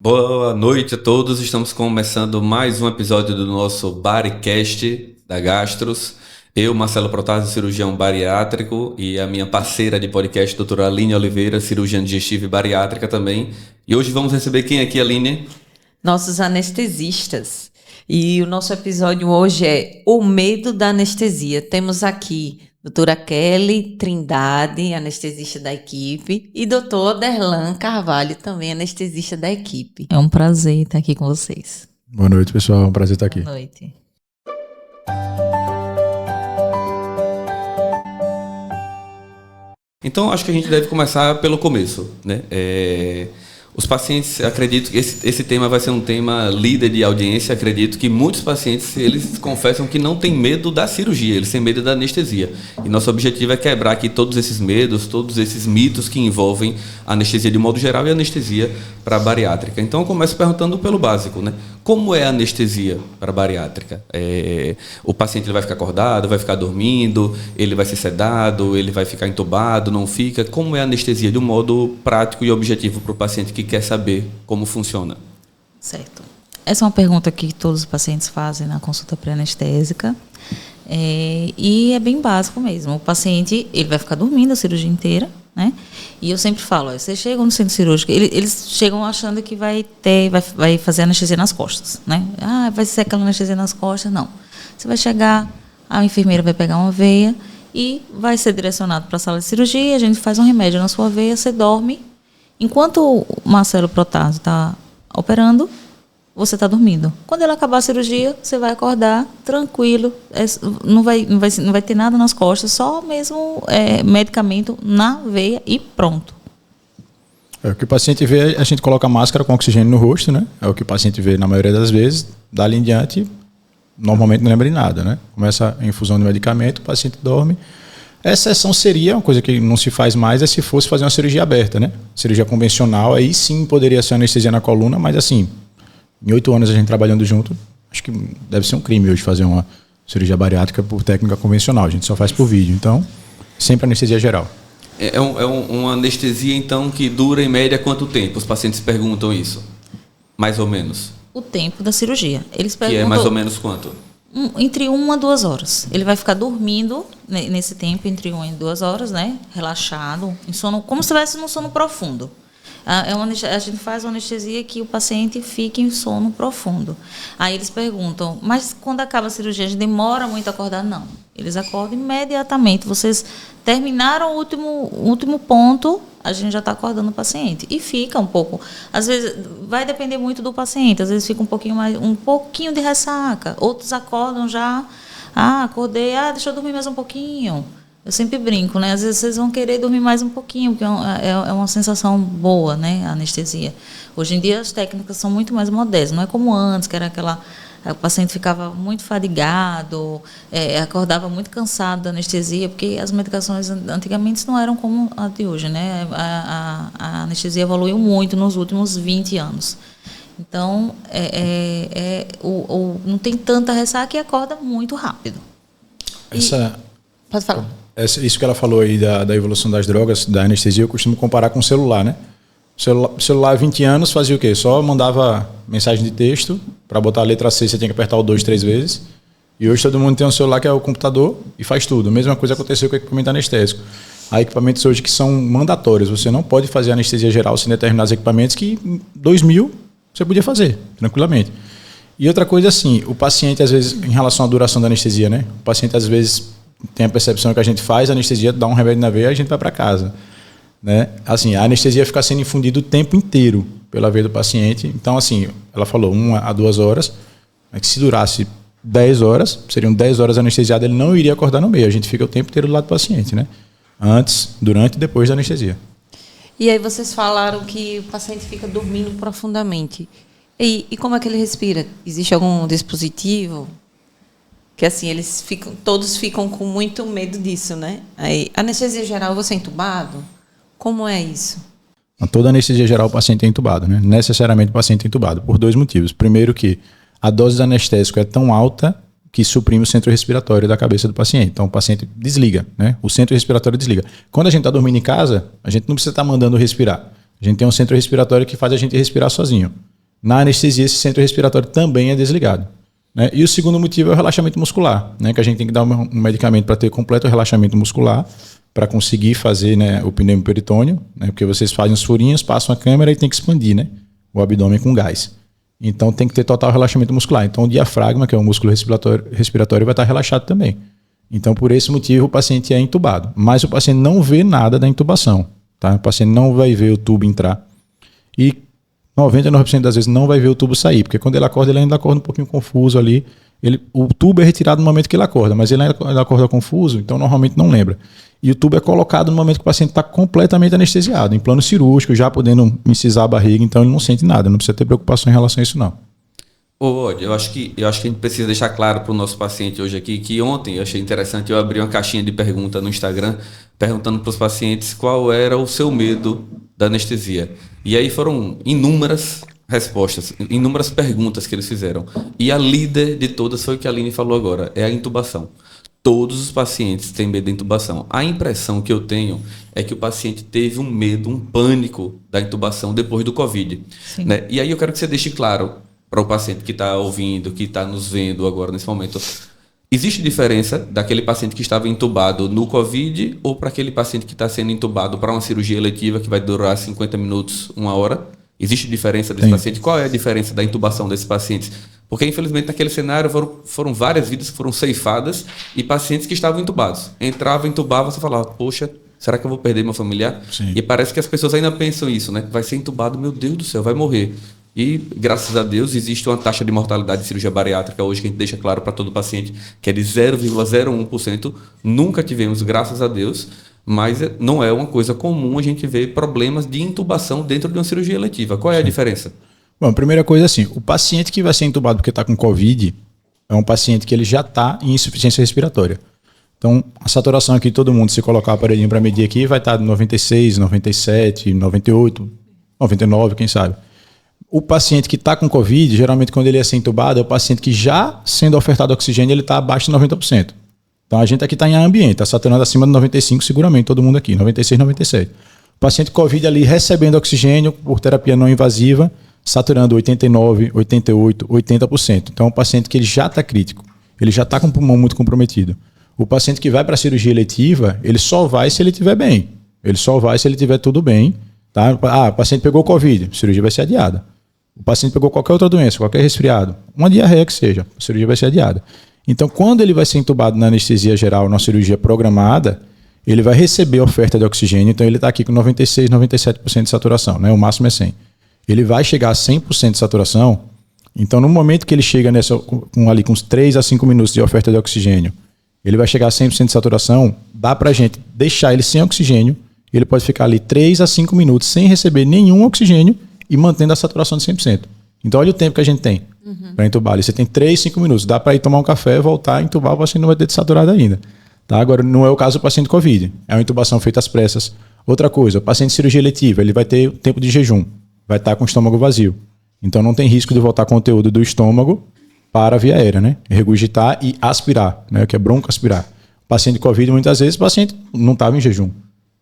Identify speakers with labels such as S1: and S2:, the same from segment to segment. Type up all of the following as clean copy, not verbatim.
S1: Boa noite a todos, estamos começando mais um episódio do nosso Baricast da Gastros. Eu, Marcelo Protásio, cirurgião bariátrico, e a minha parceira de podcast, doutora Aline Oliveira, cirurgiã digestiva e bariátrica também. E hoje vamos receber quem aqui, Aline?
S2: Nossos anestesistas. E o nosso episódio hoje é O Medo da Anestesia. Temos aqui doutora Kelly Trindade, anestesista da equipe, e doutor Derlan Carvalho, também anestesista da equipe.
S3: É um prazer estar aqui com vocês.
S4: Boa noite, pessoal. É um prazer estar aqui.
S3: Boa noite.
S1: Então, acho que a gente deve começar pelo começo, né? Os pacientes, acredito que esse tema vai ser um tema líder de audiência. Acredito que muitos pacientes, eles confessam que não têm medo da cirurgia, eles têm medo da anestesia. E nosso objetivo é quebrar aqui todos esses medos, todos esses mitos que envolvem a anestesia de modo geral e a anestesia para a bariátrica. Então eu começo perguntando pelo básico, né? Como é a anestesia para a bariátrica? O paciente ele vai ficar acordado, vai ficar dormindo, ele vai ser sedado, ele vai ficar entubado, não fica? Como é a anestesia de um modo prático e objetivo para o paciente que quer saber como funciona?
S3: Certo. Essa é uma pergunta que todos os pacientes fazem na consulta pré-anestésica. E é bem básico mesmo. O paciente ele vai ficar dormindo a cirurgia inteira, né? E eu sempre falo, você chega no centro cirúrgico, eles chegam achando que vai fazer anestesia nas costas, né? Vai ser aquela anestesia nas costas. Não. Você vai chegar, a enfermeira vai pegar uma veia e vai ser direcionado para a sala de cirurgia, a gente faz um remédio na sua veia, você dorme. Enquanto o Marcelo Protásio está operando, você está dormindo. Quando ele acabar a cirurgia, você vai acordar tranquilo, não vai ter nada nas costas, só mesmo medicamento na veia e pronto.
S4: O que o paciente vê, a gente coloca máscara com oxigênio no rosto, né? É o que o paciente vê na maioria das vezes. Dali em diante, normalmente não lembra de nada, né? Começa a infusão de medicamento, o paciente dorme. A exceção seria, uma coisa que não se faz mais, é se fosse fazer uma cirurgia aberta, né? Cirurgia convencional, aí sim poderia ser anestesia na coluna, mas assim, em 8 anos a gente trabalhando junto, acho que deve ser um crime hoje fazer uma cirurgia bariátrica por técnica convencional, a gente só faz por vídeo, então sempre anestesia geral.
S1: Uma anestesia, então, que dura em média quanto tempo? Os pacientes perguntam isso, mais ou menos.
S3: O tempo da cirurgia. Eles perguntam,
S1: que é mais ou menos quanto?
S3: Entre 1 a 2 horas. Ele vai ficar dormindo nesse tempo, entre 1 e 2 horas, né? Relaxado, em sono, como se estivesse num sono profundo. A gente faz uma anestesia que o paciente fique em sono profundo. Aí eles perguntam, mas quando acaba a cirurgia, a gente demora muito a acordar? Não. Eles acordam imediatamente. Vocês terminaram o último ponto, a gente já está acordando o paciente. E fica um pouco. Às vezes, vai depender muito do paciente. Às vezes fica um pouquinho de ressaca. Outros acordam já, acordei, deixa eu dormir mais um pouquinho. Eu sempre brinco, né? Às vezes vocês vão querer dormir mais um pouquinho, porque é uma sensação boa, né? A anestesia. Hoje em dia as técnicas são muito mais modernas, não é como antes, que era aquela... O paciente ficava muito fadigado, acordava muito cansado da anestesia, porque as medicações antigamente não eram como a de hoje, né? A anestesia evoluiu muito nos últimos 20 anos. Então, não tem tanta ressaca e acorda muito rápido. Pode falar.
S4: Isso que ela falou aí da evolução das drogas, da anestesia, eu costumo comparar com o celular, né? O celular há 20 anos fazia o quê? Só mandava mensagem de texto, para botar a letra C você tinha que apertar o 2, 3 vezes. E hoje todo mundo tem um celular que é o computador e faz tudo. A mesma coisa aconteceu com o equipamento anestésico. Há equipamentos hoje que são mandatórios. Você não pode fazer anestesia geral sem determinados equipamentos que em 2000 você podia fazer, tranquilamente. E outra coisa assim, o paciente às vezes, em relação à duração da anestesia, né? O paciente às vezes tem a percepção que a gente faz a anestesia, dá um remédio na veia e a gente vai para casa. Né? Assim, a anestesia fica sendo infundida o tempo inteiro pela veia do paciente. Então, assim, ela falou 1 a 2 horas, mas que se durasse 10 horas, seriam 10 horas anestesiado, ele não iria acordar no meio. A gente fica o tempo inteiro do lado do paciente, né? Antes, durante e depois da anestesia.
S2: E aí vocês falaram que o paciente fica dormindo profundamente. E como é que ele respira? Existe algum dispositivo? Que assim, todos ficam com muito medo disso, né? Aí, anestesia geral, você é entubado? Como é isso?
S4: Toda anestesia geral o paciente é entubado, né? Necessariamente o paciente é entubado, por 2 motivos. Primeiro que a dose de anestésico é tão alta que suprime o centro respiratório da cabeça do paciente. Então o paciente desliga, né? O centro respiratório desliga. Quando a gente está dormindo em casa, a gente não precisa estar mandando respirar. A gente tem um centro respiratório que faz a gente respirar sozinho. Na anestesia, esse centro respiratório também é desligado. Né? E o segundo motivo é o relaxamento muscular, né? Que a gente tem que dar um medicamento para ter completo relaxamento muscular, para conseguir fazer, né, o pneumoperitônio, né? Porque vocês fazem os furinhos, passam a câmera e tem que expandir, né, o abdômen com gás. Então tem que ter total relaxamento muscular. Então o diafragma, que é o músculo respiratório vai estar relaxado também. Então por esse motivo o paciente é intubado. Mas o paciente não vê nada da intubação. Tá? O paciente não vai ver o tubo entrar. E 99% das vezes não vai ver o tubo sair. Porque quando ele ainda acorda um pouquinho confuso ali. O tubo é retirado no momento que ele acorda, mas ele ainda acorda confuso, então normalmente não lembra. E o tubo é colocado no momento que o paciente está completamente anestesiado, em plano cirúrgico, já podendo incisar a barriga, então ele não sente nada, não precisa ter preocupação em relação a isso não.
S1: Eu acho que a gente precisa deixar claro para o nosso paciente hoje aqui que ontem eu achei interessante, eu abri uma caixinha de pergunta no Instagram, perguntando para os pacientes qual era o seu medo da anestesia. E aí foram inúmeras respostas, inúmeras perguntas que eles fizeram. E a líder de todas foi o que a Aline falou agora, é a intubação. Todos os pacientes têm medo da intubação. A impressão que eu tenho é que o paciente teve um medo, um pânico da intubação depois do Covid. Né? E aí eu quero que você deixe claro para o paciente que está ouvindo, que está nos vendo agora nesse momento. Existe diferença daquele paciente que estava intubado no Covid ou para aquele paciente que está sendo intubado para uma cirurgia eletiva que vai durar 50 minutos, 1 hora? Existe diferença desse paciente? Qual é a diferença da intubação desses pacientes? Porque, infelizmente, naquele cenário foram várias vidas que foram ceifadas e pacientes que estavam intubados. Entrava, intubava, você falava, poxa, será que eu vou perder meu familiar?
S4: Sim.
S1: E parece que as pessoas ainda pensam isso, né? Vai ser intubado, meu Deus do céu, vai morrer. E, graças a Deus, existe uma taxa de mortalidade de cirurgia bariátrica hoje que a gente deixa claro para todo paciente, que é de 0,01%. Nunca tivemos, graças a Deus, mas não é uma coisa comum a gente ver problemas de intubação dentro de uma cirurgia eletiva. Qual é a diferença?
S4: Bom, a primeira coisa é assim, o paciente que vai ser intubado porque está com Covid é um paciente que ele já está em insuficiência respiratória. Então, a saturação aqui, todo mundo, se colocar o aparelhinho para medir aqui, vai estar de 96, 97, 98, 99, quem sabe. O paciente que está com Covid, geralmente quando ele é ser intubado, é o paciente que já sendo ofertado oxigênio, ele está abaixo de 90%. Então, a gente aqui está em ambiente, está saturando acima de 95, seguramente, todo mundo aqui, 96, 97. O paciente Covid ali recebendo oxigênio por terapia não invasiva, saturando 89, 88, 80%. Então, é um paciente que ele já está crítico, ele já está com o pulmão muito comprometido. O paciente que vai para a cirurgia eletiva, ele só vai se ele estiver bem. Ele só vai se ele estiver tudo bem. Tá? O paciente pegou Covid, a cirurgia vai ser adiada. O paciente pegou qualquer outra doença, qualquer resfriado, uma diarreia que seja, a cirurgia vai ser adiada. Então, quando ele vai ser intubado na anestesia geral, na cirurgia programada, ele vai receber oferta de oxigênio, então ele está aqui com 96, 97% de saturação, né? O máximo é 100. Ele vai chegar a 100% de saturação, então no momento que ele chega com uns 3 a 5 minutos de oferta de oxigênio, ele vai chegar a 100% de saturação, dá pra gente deixar ele sem oxigênio, ele pode ficar ali 3 a 5 minutos sem receber nenhum oxigênio e mantendo a saturação de 100%. Então olha o tempo que a gente tem para entubar ali. Você tem 3, 5 minutos, dá para ir tomar um café, voltar, entubar, o paciente não vai ter desaturado ainda. Tá? Agora, não é o caso do paciente Covid, é uma intubação feita às pressas. Outra coisa, o paciente de cirurgia eletiva, ele vai ter tempo de jejum, vai estar com o estômago vazio. Então não tem risco de voltar conteúdo do estômago para a via aérea, né? Regurgitar e aspirar, né? Que é broncoaspirar. O paciente de Covid, muitas vezes, o paciente não estava em jejum.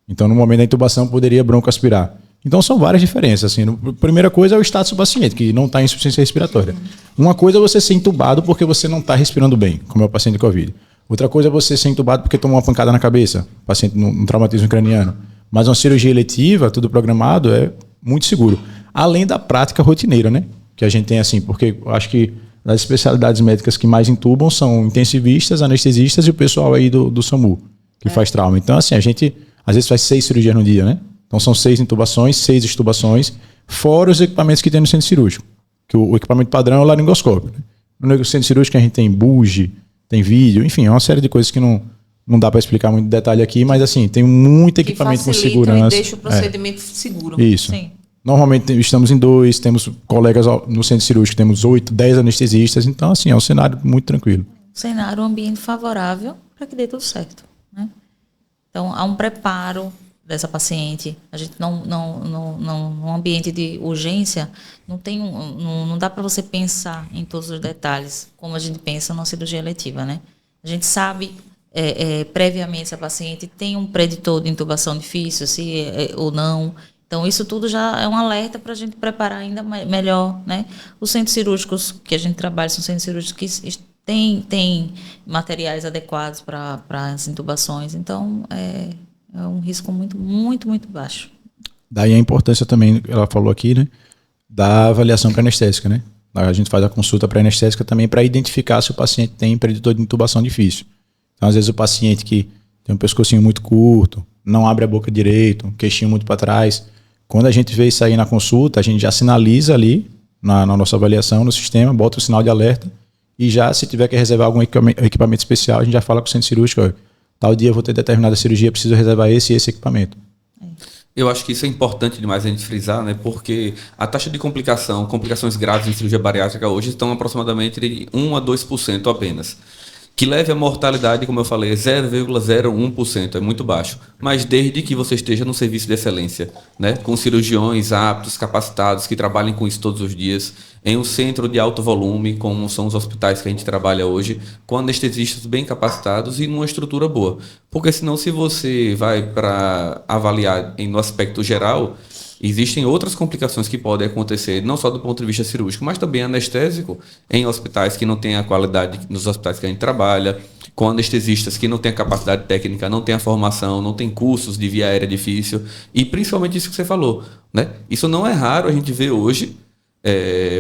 S4: Então, no momento da intubação, poderia broncoaspirar. Então, são várias diferenças. Assim. A primeira coisa é o status do paciente, que não está em insuficiência respiratória. Uma coisa é você ser intubado porque você não está respirando bem, como é o paciente de Covid. Outra coisa é você ser intubado porque tomou uma pancada na cabeça, paciente num traumatismo craniano. Mas uma cirurgia eletiva, tudo programado, é muito seguro. Além da prática rotineira, né? Que a gente tem assim, porque eu acho que as especialidades médicas que mais intubam são intensivistas, anestesistas e o pessoal aí do SAMU, que faz trauma. Então, assim, a gente às vezes faz 6 cirurgias no dia, né? Então são 6 intubações, 6 extubações, fora os equipamentos que tem no centro cirúrgico. Que o equipamento padrão é o laringoscópio. Né? No centro cirúrgico a gente tem bugie, tem vídeo, enfim, é uma série de coisas que não dá para explicar muito detalhe aqui, mas assim, tem muito equipamento com segurança.
S2: E deixa o procedimento seguro.
S4: Isso.
S3: Sim.
S4: Normalmente estamos em 2, temos colegas no centro cirúrgico, temos 8, 10 anestesistas, então assim, é um cenário muito tranquilo.
S3: Cenário, um ambiente favorável para que dê tudo certo. Né? Então, há um preparo dessa paciente. A gente num ambiente de urgência, não dá para você pensar em todos os detalhes, como a gente pensa numa cirurgia eletiva, né? A gente sabe previamente se a paciente tem um preditor de intubação difícil, ou não. Então, isso tudo já é um alerta para a gente preparar ainda melhor, né? Os centros cirúrgicos que a gente trabalha são centros cirúrgicos que têm materiais adequados para as intubações. Então, é um risco muito, muito, muito baixo.
S4: Daí a importância também, ela falou aqui, né, da avaliação pré-anestésica, né? A gente faz a consulta pré-anestésica também para identificar se o paciente tem preditor de intubação difícil. Então, às vezes, o paciente que tem um pescocinho muito curto, não abre a boca direito, um queixinho muito para trás. Quando a gente vê isso aí na consulta, a gente já sinaliza ali na nossa avaliação, no sistema, bota o sinal de alerta e já, se tiver que reservar algum equipamento especial, a gente já fala com o centro cirúrgico, ó, tal dia eu vou ter determinada cirurgia, preciso reservar esse e esse equipamento.
S1: Eu acho que isso é importante demais a gente frisar, né? Porque a taxa de complicações graves em cirurgia bariátrica hoje estão aproximadamente de 1 a 2% apenas. Que leve a mortalidade, como eu falei, 0,01%, é muito baixo. Mas desde que você esteja no serviço de excelência, né? Com cirurgiões aptos, capacitados, que trabalhem com isso todos os dias, em um centro de alto volume, como são os hospitais que a gente trabalha hoje, com anestesistas bem capacitados e numa estrutura boa. Porque senão, se você vai para avaliar no aspecto geral, existem outras complicações que podem acontecer, não só do ponto de vista cirúrgico, mas também anestésico, em hospitais que não têm a qualidade nos hospitais que a gente trabalha, com anestesistas que não têm a capacidade técnica, não têm a formação, não têm cursos de via aérea difícil, e principalmente isso que você falou, né? Isso não é raro a gente ver hoje,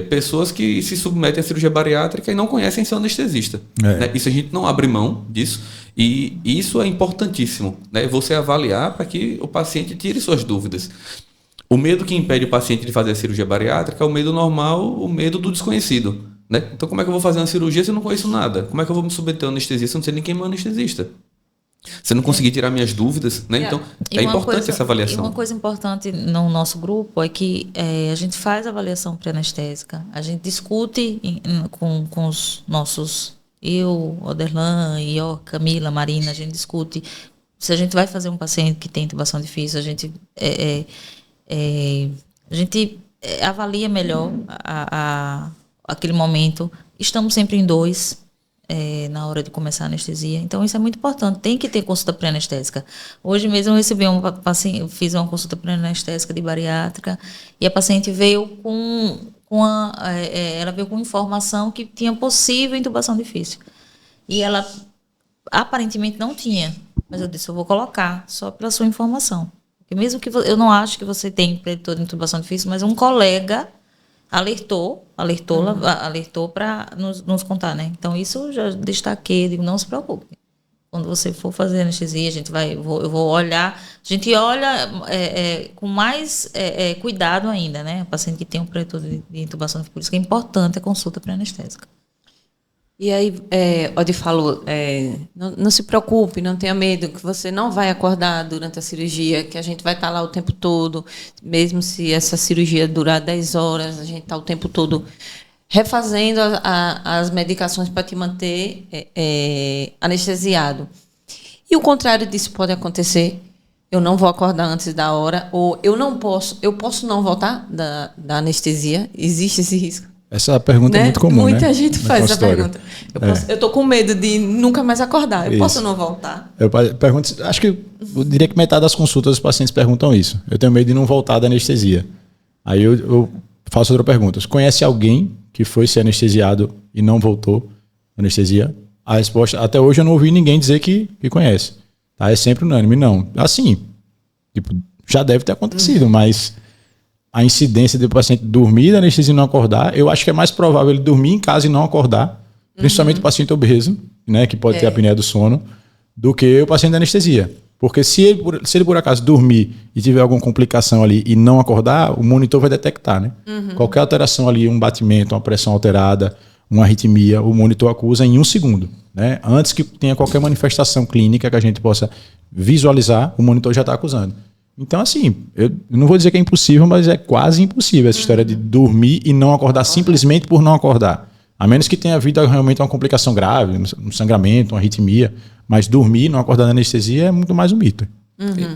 S1: pessoas que se submetem à cirurgia bariátrica e não conhecem seu anestesista. Né? Isso a gente não abre mão disso, e isso é importantíssimo, né? Você avaliar para que o paciente tire suas dúvidas. O medo que impede o paciente de fazer a cirurgia bariátrica é o medo normal, o medo do desconhecido. Né? Então, como é que eu vou fazer uma cirurgia se eu não conheço nada? Como é que eu vou me submeter a anestesia se eu não sei nem quem é meu anestesista? Se eu não conseguir tirar minhas dúvidas, né? Então, é importante essa avaliação.
S3: E uma coisa importante no nosso grupo é que a gente faz avaliação pré-anestésica, a gente discute com os nossos, eu, Oderlan, Ior, Camila, Marina, a gente discute se a gente vai fazer um paciente que tem intubação difícil, a gente avalia melhor aquele momento. Estamos sempre em 2 na hora de começar a anestesia. Então, isso é muito importante. Tem que ter consulta pré-anestésica. Hoje mesmo eu recebi fiz uma consulta pré-anestésica de bariátrica e a paciente veio ela veio com informação que tinha possível intubação difícil. E ela aparentemente não tinha. Mas eu disse, eu vou colocar só pela sua informação. Porque mesmo que eu não acho que você tem preditor de intubação difícil, mas um colega alertou para nos contar, né? Então, isso eu já destaquei, digo, não se preocupe. Quando você for fazer anestesia, eu vou olhar, a gente olha com mais cuidado ainda, né? O paciente que tem um preditor de intubação difícil, por isso que é importante a consulta pré-anestésica.
S2: E aí, Odi falou, não se preocupe, não tenha medo, que você não vai acordar durante a cirurgia, que a gente vai estar lá o tempo todo, mesmo se essa cirurgia durar 10 horas, a gente está o tempo todo refazendo as medicações para te manter anestesiado. E o contrário disso pode acontecer, eu não vou acordar antes da hora, ou eu posso não voltar da anestesia, existe esse risco?
S4: Essa pergunta é muito comum,
S2: Muita
S4: né?
S2: gente faz essa pergunta. Eu estou com medo de nunca mais acordar. Eu posso não voltar?
S4: Eu pergunto, acho que eu diria que metade das consultas os pacientes perguntam isso. Eu tenho medo de não voltar da anestesia. Aí eu faço outra pergunta. Você conhece alguém que foi ser anestesiado e não voltou da anestesia? A resposta, até hoje eu não ouvi ninguém dizer que conhece. Tá? É sempre unânime. Não. Assim, já deve ter acontecido, mas a incidência do paciente dormir da anestesia e não acordar, eu acho que é mais provável ele dormir em casa e não acordar, principalmente o paciente obeso, né, que pode ter apneia do sono, do que o paciente da anestesia. Porque se ele por acaso dormir e tiver alguma complicação ali e não acordar, o monitor vai detectar, né? Qualquer alteração ali, um batimento, uma pressão alterada, uma arritmia, o monitor acusa em 1 segundo, né? Antes que tenha qualquer manifestação clínica que a gente possa visualizar, o monitor já está acusando. Então, assim, eu não vou dizer que é impossível, mas é quase impossível essa história de dormir e não acordar simplesmente por não acordar. A menos que tenha havido realmente uma complicação grave, um sangramento, uma arritmia. Mas dormir e não acordar na anestesia é muito mais um mito.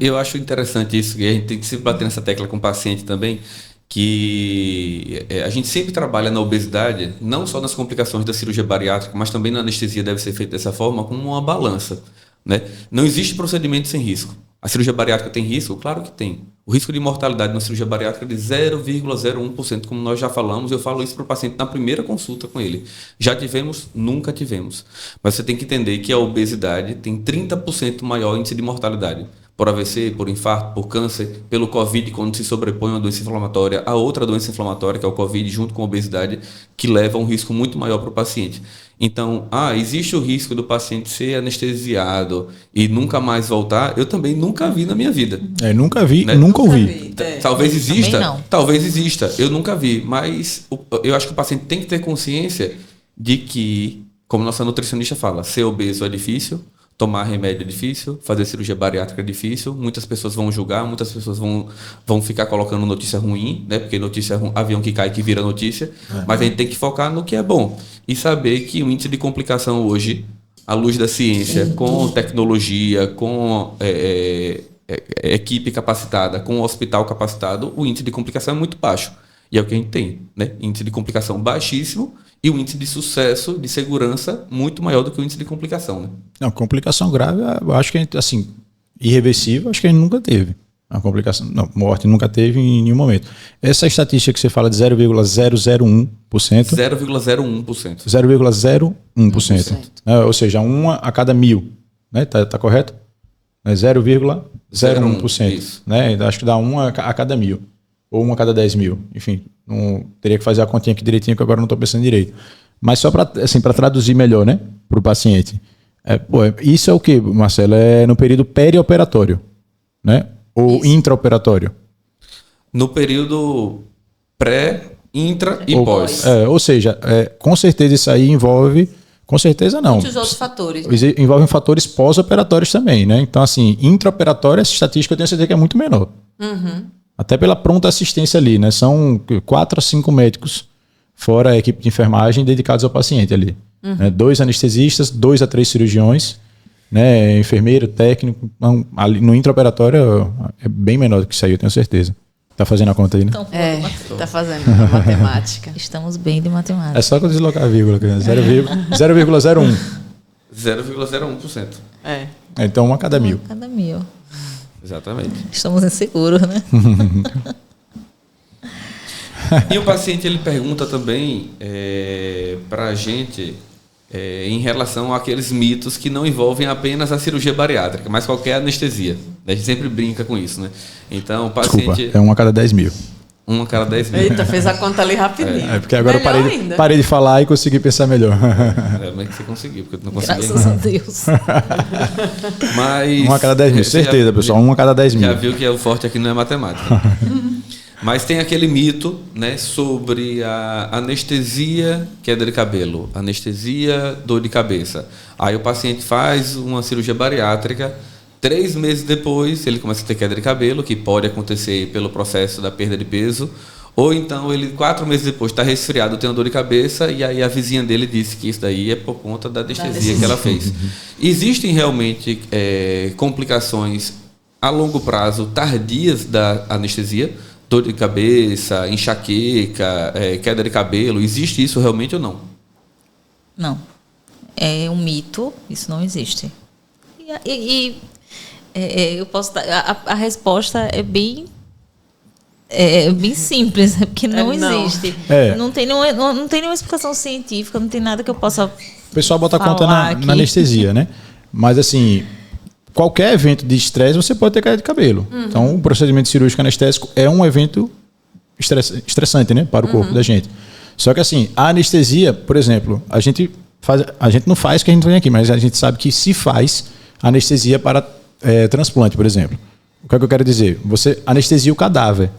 S1: Eu acho interessante isso, e a gente tem que sempre bater nessa tecla com o paciente também, que a gente sempre trabalha na obesidade, não só nas complicações da cirurgia bariátrica, mas também na anestesia deve ser feita dessa forma, como uma balança. Né? Não existe procedimento sem risco. A cirurgia bariátrica tem risco? Claro que tem. O risco de mortalidade na cirurgia bariátrica é de 0,01%, como nós já falamos. Eu falo isso para o paciente na primeira consulta com ele. Já tivemos? Nunca tivemos. Mas você tem que entender que a obesidade tem 30% maior índice de mortalidade. Por AVC, por infarto, por câncer, pelo Covid, quando se sobrepõe uma doença inflamatória a outra doença inflamatória, que é o Covid, junto com a obesidade, que leva a um risco muito maior para o paciente. Então, existe o risco do paciente ser anestesiado e nunca mais voltar? Eu também nunca vi na minha vida.
S4: Nunca vi, né? Nunca ouvi.
S1: Talvez exista, talvez exista. Eu nunca vi, mas eu acho que o paciente tem que ter consciência de que, como nossa nutricionista fala, ser obeso é difícil, tomar remédio é difícil, fazer cirurgia bariátrica é difícil, muitas pessoas vão julgar, muitas pessoas vão ficar colocando notícia ruim, né? Porque notícia avião que cai que vira notícia, mas a gente tem que focar no que é bom e saber que o índice de complicação hoje, à luz da ciência, com tecnologia, com equipe capacitada, com hospital capacitado, o índice de complicação é muito baixo. E é o que a gente tem, né? Índice de complicação baixíssimo e o índice de sucesso, de segurança, muito maior do que o índice de complicação, né?
S4: Não, complicação grave, eu acho que a gente, assim, irreversível, acho que a gente nunca teve. A complicação, não, morte nunca teve em nenhum momento. Essa estatística que você fala de 0,001%.
S1: 0,01%.
S4: 0,01%. Ou seja, uma a cada 1.000. Né? Tá correto? É 0,01%. Né? Acho que dá uma a cada 1.000. Ou uma a cada 10.000. Enfim, não, teria que fazer a continha aqui direitinho, que agora não estou pensando direito. Mas só para assim, traduzir melhor, né, para o paciente. Isso é o que, Marcelo? É no período perioperatório, né? Ou isso. Intraoperatório?
S1: No período pré, intra e pós.
S4: Ou seja, com certeza isso aí envolve... Com certeza não.
S2: Muitos outros fatores. Né?
S4: Envolvem fatores pós-operatórios também, né? Então, assim, intraoperatório, essa estatística eu tenho certeza que é muito menor.
S2: Uhum.
S4: Até pela pronta assistência ali, né? São 4 a 5 médicos, fora a equipe de enfermagem, dedicados ao paciente ali.
S2: Uhum.
S4: Né? 2 anestesistas, 2 a 3 cirurgiões, né? Enfermeiro, técnico. Ali no intraoperatório é bem menor do que isso aí, eu tenho certeza. Tá fazendo a conta aí, né?
S2: Tá fazendo a matemática.
S3: Estamos bem de matemática.
S4: É só que eu deslocar a vírgula, 0,01.
S1: 0,01%.
S4: Então, uma a cada 1.000.
S3: Cada 1.000.
S1: Exatamente.
S3: Estamos inseguros, né?
S1: E o paciente ele pergunta também para a gente em relação àqueles mitos que não envolvem apenas a cirurgia bariátrica, mas qualquer anestesia. A gente sempre brinca com isso, né? Então, o paciente...
S4: Desculpa, é uma a cada 10.000.
S1: Uma a cada 10.000.
S2: Eita, fez a conta ali rapidinho.
S4: Porque agora eu parei de falar e consegui pensar melhor.
S1: Mas que você conseguiu, porque eu não consegui.
S3: Graças a Deus.
S1: Mas...
S4: Uma a cada 10.000, certeza, pessoal. Uma a cada 10.000.
S1: Já viu que o forte aqui não é matemática. Mas tem aquele mito, né, sobre a anestesia, queda de cabelo, anestesia, dor de cabeça. Aí o paciente faz uma cirurgia bariátrica, 3 meses depois ele começa a ter queda de cabelo, que pode acontecer pelo processo da perda de peso, ou então ele 4 meses depois está resfriado, tem uma dor de cabeça, e aí a vizinha dele disse que isso daí é por conta da anestesia que ela fez. Existem realmente complicações a longo prazo tardias da anestesia? Dor de cabeça, enxaqueca, queda de cabelo, existe isso realmente ou não?
S3: Não. É um mito, isso não existe. Eu posso dar, a resposta é bem simples, porque não existe. Não tem nenhuma explicação científica, não tem nada que eu possa.
S4: O pessoal bota a conta na anestesia, né? Mas assim, qualquer evento de estresse, você pode ter queda de cabelo. Uhum. Então, o procedimento cirúrgico anestésico é um evento estressante, né, para o corpo da gente. Só que assim, a anestesia, por exemplo, a gente não faz o que a gente tem aqui, mas a gente sabe que se faz anestesia para transplante, por exemplo. O que é que eu quero dizer? Você anestesia o cadáver.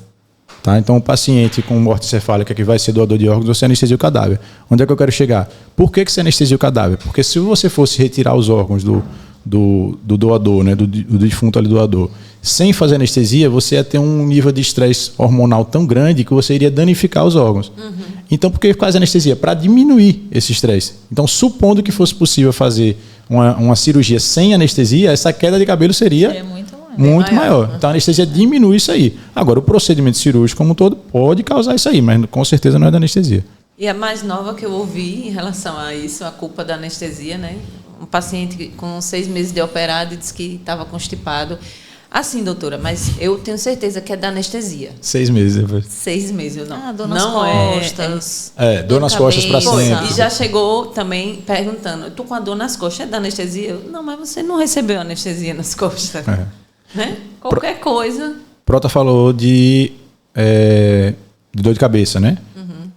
S4: Tá? Então, o paciente com morte cefálica que vai ser doador de órgãos, você anestesia o cadáver. Onde é que eu quero chegar? Por que você anestesia o cadáver? Porque se você fosse retirar os órgãos do doador, né, do defunto ali doador, sem fazer anestesia, você ia ter um nível de estresse hormonal tão grande que você iria danificar os órgãos. Uhum. Então, por que faz anestesia? Para diminuir esse estresse. Então, supondo que fosse possível fazer uma cirurgia sem anestesia, essa queda de cabelo seria muito maior. Então, a anestesia diminui isso aí. Agora, o procedimento cirúrgico como um todo pode causar isso aí, mas com certeza não é da anestesia.
S2: E a mais nova que eu ouvi em relação a isso, a culpa da anestesia, né? Um paciente com 6 meses de operado e disse que estava constipado. Assim, doutora, mas eu tenho certeza que é da anestesia.
S4: 6 meses depois.
S2: 6 meses, eu não.
S3: Dor nas
S2: não
S3: costas.
S4: Dor nas costas para
S3: cabeça.
S4: sempre.
S2: E já chegou também perguntando, tu com a dor nas costas é da anestesia? Eu, não, mas você não recebeu anestesia nas costas. Né? Qualquer coisa.
S4: Prota falou de dor de cabeça, né?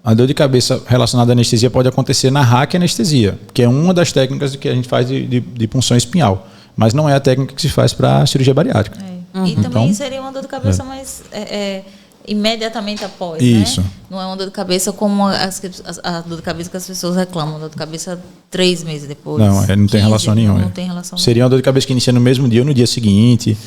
S4: A dor de cabeça relacionada à anestesia pode acontecer na raquianestesia, que é uma das técnicas que a gente faz de punção espinhal. Mas não é a técnica que se faz para cirurgia bariátrica.
S3: E também seria uma dor de cabeça mais imediatamente após,
S4: isso,
S3: né? Não é uma dor de cabeça como a dor de cabeça que as pessoas reclamam, dor de cabeça 3 meses depois.
S4: Não, não tem relação nenhuma.
S3: Não tem relação.
S4: Seria uma dor de cabeça que inicia no mesmo dia ou no dia seguinte,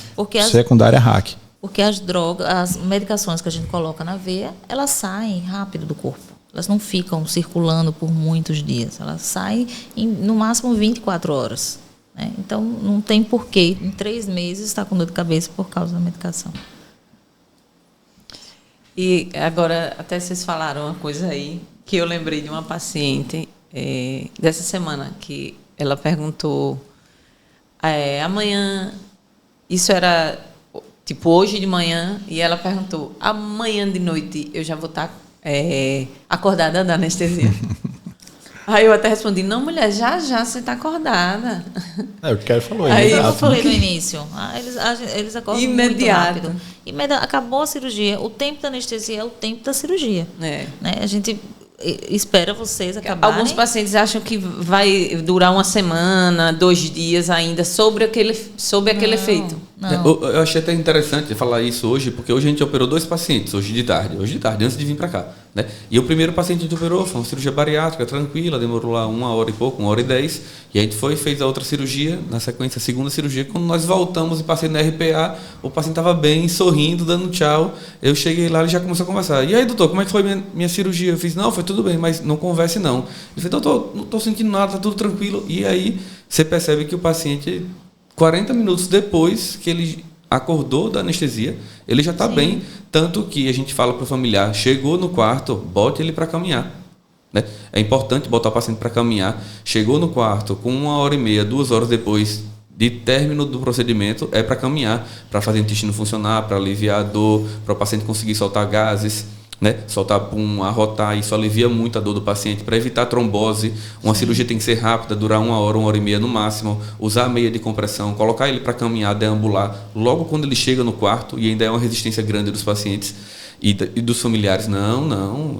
S4: secundária RAC.
S3: Porque as drogas, as medicações que a gente coloca na veia, elas saem rápido do corpo. Elas não ficam circulando por muitos dias. Elas saem em, no máximo 24 horas. Né? Então, não tem porquê, em 3 meses, estar com dor de cabeça por causa da medicação.
S2: E agora, até vocês falaram uma coisa aí, que eu lembrei de uma paciente dessa semana, que ela perguntou, amanhã, isso era tipo hoje de manhã, e ela perguntou, amanhã de noite eu já vou estar acordada da anestesia? Aí eu até respondi, não, mulher, já você está acordada.
S4: O que ela falou.
S3: Aí eu falei no início, eles acordam
S2: imediato.
S3: muito rápido. Acabou a cirurgia, o tempo da anestesia é o tempo da cirurgia. Né? A gente espera vocês acabarem.
S2: Alguns pacientes acham que vai durar uma semana, 2 dias ainda, sobre aquele efeito.
S3: Não.
S1: Eu achei até interessante falar isso hoje, porque hoje a gente operou 2 pacientes, hoje de tarde, antes de vir para cá. Né? E o primeiro paciente que a gente operou foi uma cirurgia bariátrica, tranquila, demorou lá 1 hora e pouco, 1h10, e a gente foi e fez a outra cirurgia, na sequência a segunda cirurgia. Quando nós voltamos e passei na RPA, o paciente estava bem, sorrindo, dando tchau. Eu cheguei lá e já começou a conversar. E aí, doutor, como é que foi minha cirurgia? Eu fiz, não, foi tudo bem, mas não converse não. Ele falou, doutor, não estou sentindo nada, está tudo tranquilo. E aí você percebe que o paciente, 40 minutos depois que ele acordou da anestesia, ele já está bem, tanto que a gente fala para o familiar, chegou no quarto, bote ele para caminhar. Né? É importante botar o paciente para caminhar. Chegou no quarto, com 1h30, 2 horas depois de término do procedimento, é para caminhar, para fazer o intestino funcionar, para aliviar a dor, para o paciente conseguir soltar gases. Né? Soltar pum, arrotar, isso alivia muito a dor do paciente. Para evitar trombose, uma cirurgia tem que ser rápida, durar 1 hora, 1h30 no máximo. Usar a meia de compressão, colocar ele para caminhar, deambular, logo quando ele chega no quarto, e ainda é uma resistência grande dos pacientes e dos familiares. Não.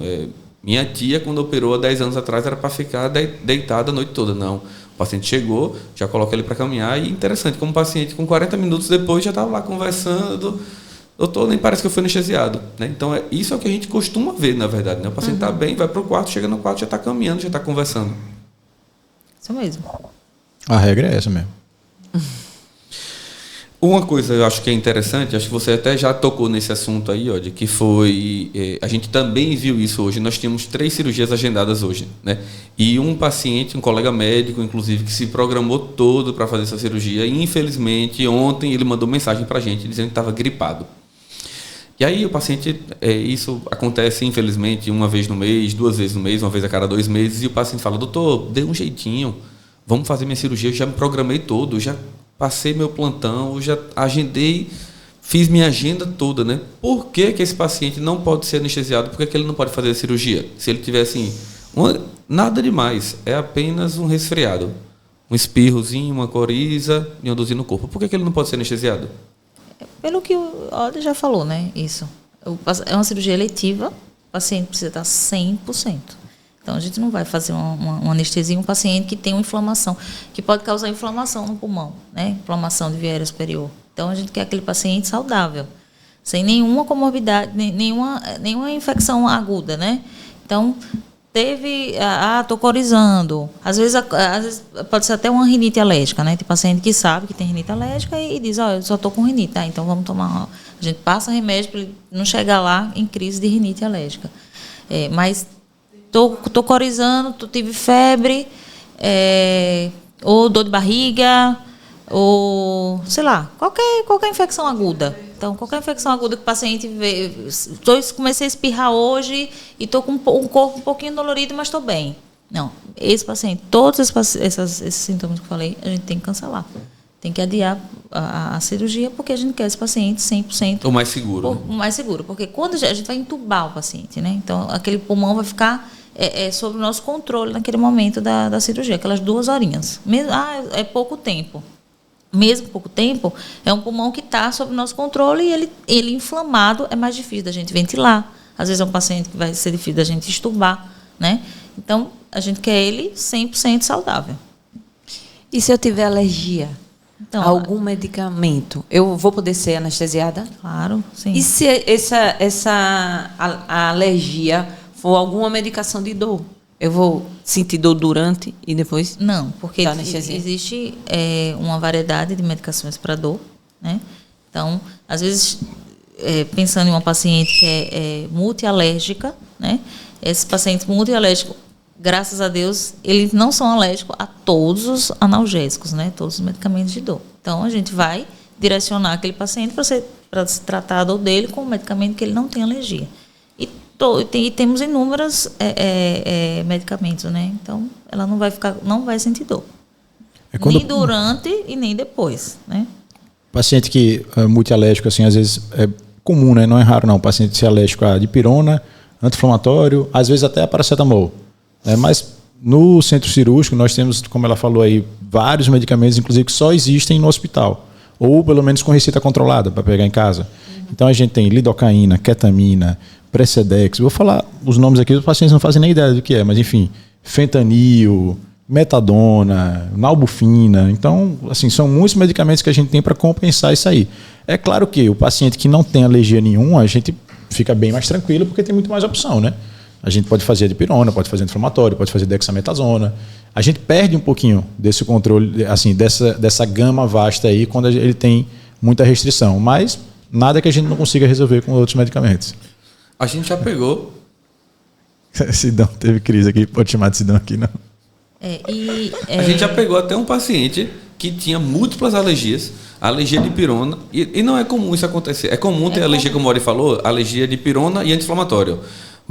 S1: Minha tia, quando operou há 10 anos atrás, era para ficar deitada a noite toda. Não. O paciente chegou, já coloca ele para caminhar, e interessante, como o paciente, com 40 minutos depois, já estava lá conversando. Doutor, nem parece que eu fui anestesiado. Né? Então, isso é o que a gente costuma ver, na verdade. Né? O paciente está bem, vai para o quarto, chega no quarto, já está caminhando, já está conversando.
S3: Isso mesmo.
S4: A regra é essa mesmo.
S1: Uma coisa eu acho que é interessante, acho que você até já tocou nesse assunto aí, de que foi... a gente também viu isso hoje. Nós tínhamos 3 cirurgias agendadas hoje. Né? E um paciente, um colega médico, inclusive, que se programou todo para fazer essa cirurgia. E, infelizmente, ontem ele mandou mensagem para a gente dizendo que estava gripado. E aí o paciente, isso acontece infelizmente 1 vez no mês, 2 vezes no mês, 1 vez a cada 2 meses, e o paciente fala, doutor, dê um jeitinho, vamos fazer minha cirurgia, eu já me programei todo, já passei meu plantão, eu já agendei, fiz minha agenda toda, né? Por que esse paciente não pode ser anestesiado? Por que ele não pode fazer a cirurgia? Se ele tiver assim, nada demais, é apenas um resfriado, um espirrozinho, uma coriza e uma dorzinha no corpo. Por que ele não pode ser anestesiado?
S3: Pelo que o Oda já falou, né? Isso. É uma cirurgia eletiva, o paciente precisa estar 100%. Então, a gente não vai fazer uma anestesia em um paciente que tem uma inflamação, que pode causar inflamação no pulmão, né? Inflamação de via aérea superior. Então, a gente quer aquele paciente saudável, sem nenhuma comorbidade, nenhuma infecção aguda, né? Então, teve, estou corizando. Às vezes pode ser até uma rinite alérgica, né? Tem paciente que sabe que tem rinite alérgica e diz, eu só estou com rinite, tá? Então vamos tomar. A gente passa remédio para ele não chegar lá em crise de rinite alérgica. Mas estou corizando, tive febre, ou dor de barriga, ou sei lá, qualquer infecção aguda. Então, qualquer infecção aguda que o paciente vê, comecei a espirrar hoje e estou com um corpo um pouquinho dolorido, mas estou bem. Não, esse paciente, todos esses sintomas que eu falei, a gente tem que cancelar. tem que adiar a cirurgia porque a gente quer esse paciente 100%.
S1: O mais seguro.
S3: O mais seguro, porque quando a gente vai entubar o paciente, né? Então, aquele pulmão vai ficar sob o nosso controle naquele momento da cirurgia, aquelas 2 horinhas. Mesmo, é pouco tempo. Mesmo pouco tempo, é um pulmão que está sob o nosso controle e ele inflamado é mais difícil da gente ventilar. Às vezes é um paciente que vai ser difícil da gente extubar, né? Então, a gente quer ele 100% saudável.
S2: E se eu tiver alergia
S3: Então,
S2: a algum medicamento, eu vou poder ser anestesiada?
S3: Claro, sim.
S2: E se a alergia for alguma medicação de dor? Eu vou sentir dor durante e depois?
S3: Não, porque
S2: da anestesia?
S3: existe uma variedade de medicações para dor, né? Então, às vezes, pensando em uma paciente que é multialérgica, né? Esse paciente multialérgico, graças a Deus, eles não são alérgicos a todos os analgésicos, né? Todos os medicamentos de dor. Então, a gente vai direcionar aquele paciente para se tratar a dor dele com um medicamento que ele não tem alergia. E temos inúmeros medicamentos, né? Então, ela não vai sentir dor. Nem durante e nem depois, né?
S4: Paciente que é multialérgico, assim, às vezes é comum, né? Não é raro, não. O paciente ser alérgico a dipirona, anti-inflamatório, às vezes até a paracetamol. Mas no centro cirúrgico nós temos, como ela falou aí, vários medicamentos, inclusive, que só existem no hospital. Ou pelo menos com receita controlada para pegar em casa. Então a gente tem lidocaína, ketamina, Precedex. Vou falar os nomes aqui, os pacientes não fazem nem ideia do que é, mas enfim, fentanil, metadona, nalbufina. Então, assim, são muitos medicamentos que a gente tem para compensar isso aí. É claro que o paciente que não tem alergia nenhuma, a gente fica bem mais tranquilo porque tem muito mais opção, né? A gente pode fazer dipirona, pode fazer anti-inflamatório, pode fazer dexametasona. A gente perde um pouquinho desse controle, assim, dessa gama vasta aí quando ele tem muita restrição. Mas nada que a gente não consiga resolver com outros medicamentos.
S1: A gente já pegou.
S4: Sidão, teve crise aqui, pode chamar de Sidão aqui, não?
S1: A gente já pegou até um paciente que tinha múltiplas alergias, alergia de pirona, e não é comum isso acontecer. É comum ter alergia, como o Mori falou, alergia de pirona e anti-inflamatório.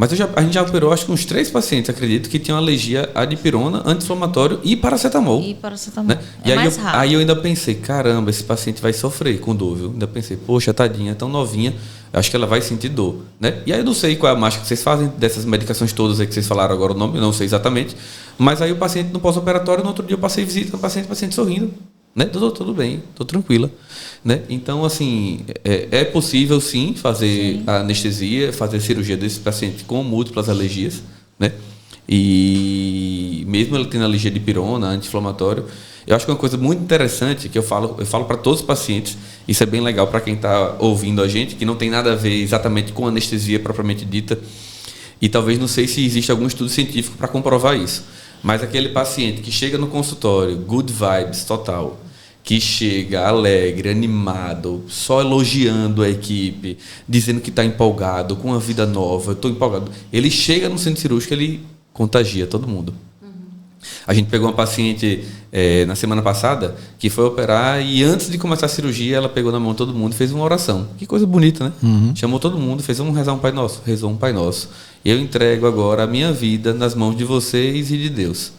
S1: Mas a gente já operou, acho que uns 3 pacientes, acredito, que tinham alergia a dipirona, anti-inflamatório e paracetamol.
S3: Né?
S1: E aí eu ainda pensei, caramba, esse paciente vai sofrer com dor, viu? Ainda pensei, poxa, tadinha, tão novinha, acho que ela vai sentir dor, né? E aí eu não sei qual é a mágica que vocês fazem dessas medicações todas aí que vocês falaram agora o nome, eu não sei exatamente. Mas aí o paciente no pós-operatório, no outro dia eu passei visita no paciente sorrindo. Né? Doutor, tudo bem, estou tranquila. Né? Então, assim, é possível sim fazer a anestesia, fazer a cirurgia desse paciente com múltiplas alergias, né? E mesmo ele tendo alergia de pirona, anti-inflamatório, eu acho que uma coisa muito interessante que eu falo para todos os pacientes, isso é bem legal para quem está ouvindo a gente, que não tem nada a ver exatamente com anestesia propriamente dita, e talvez não sei se existe algum estudo científico para comprovar isso, mas aquele paciente que chega no consultório, good vibes total, que chega alegre, animado, só elogiando a equipe, dizendo que está empolgado, com uma vida nova, eu estou empolgado. Ele chega no centro cirúrgico, ele contagia todo mundo. A gente pegou uma paciente na semana passada que foi operar e antes de começar a cirurgia ela pegou na mão de todo mundo e fez uma oração. Que coisa bonita, né? Chamou todo mundo, fez rezar um Pai Nosso, rezou um Pai Nosso. Eu entrego agora a minha vida nas mãos de vocês e de Deus.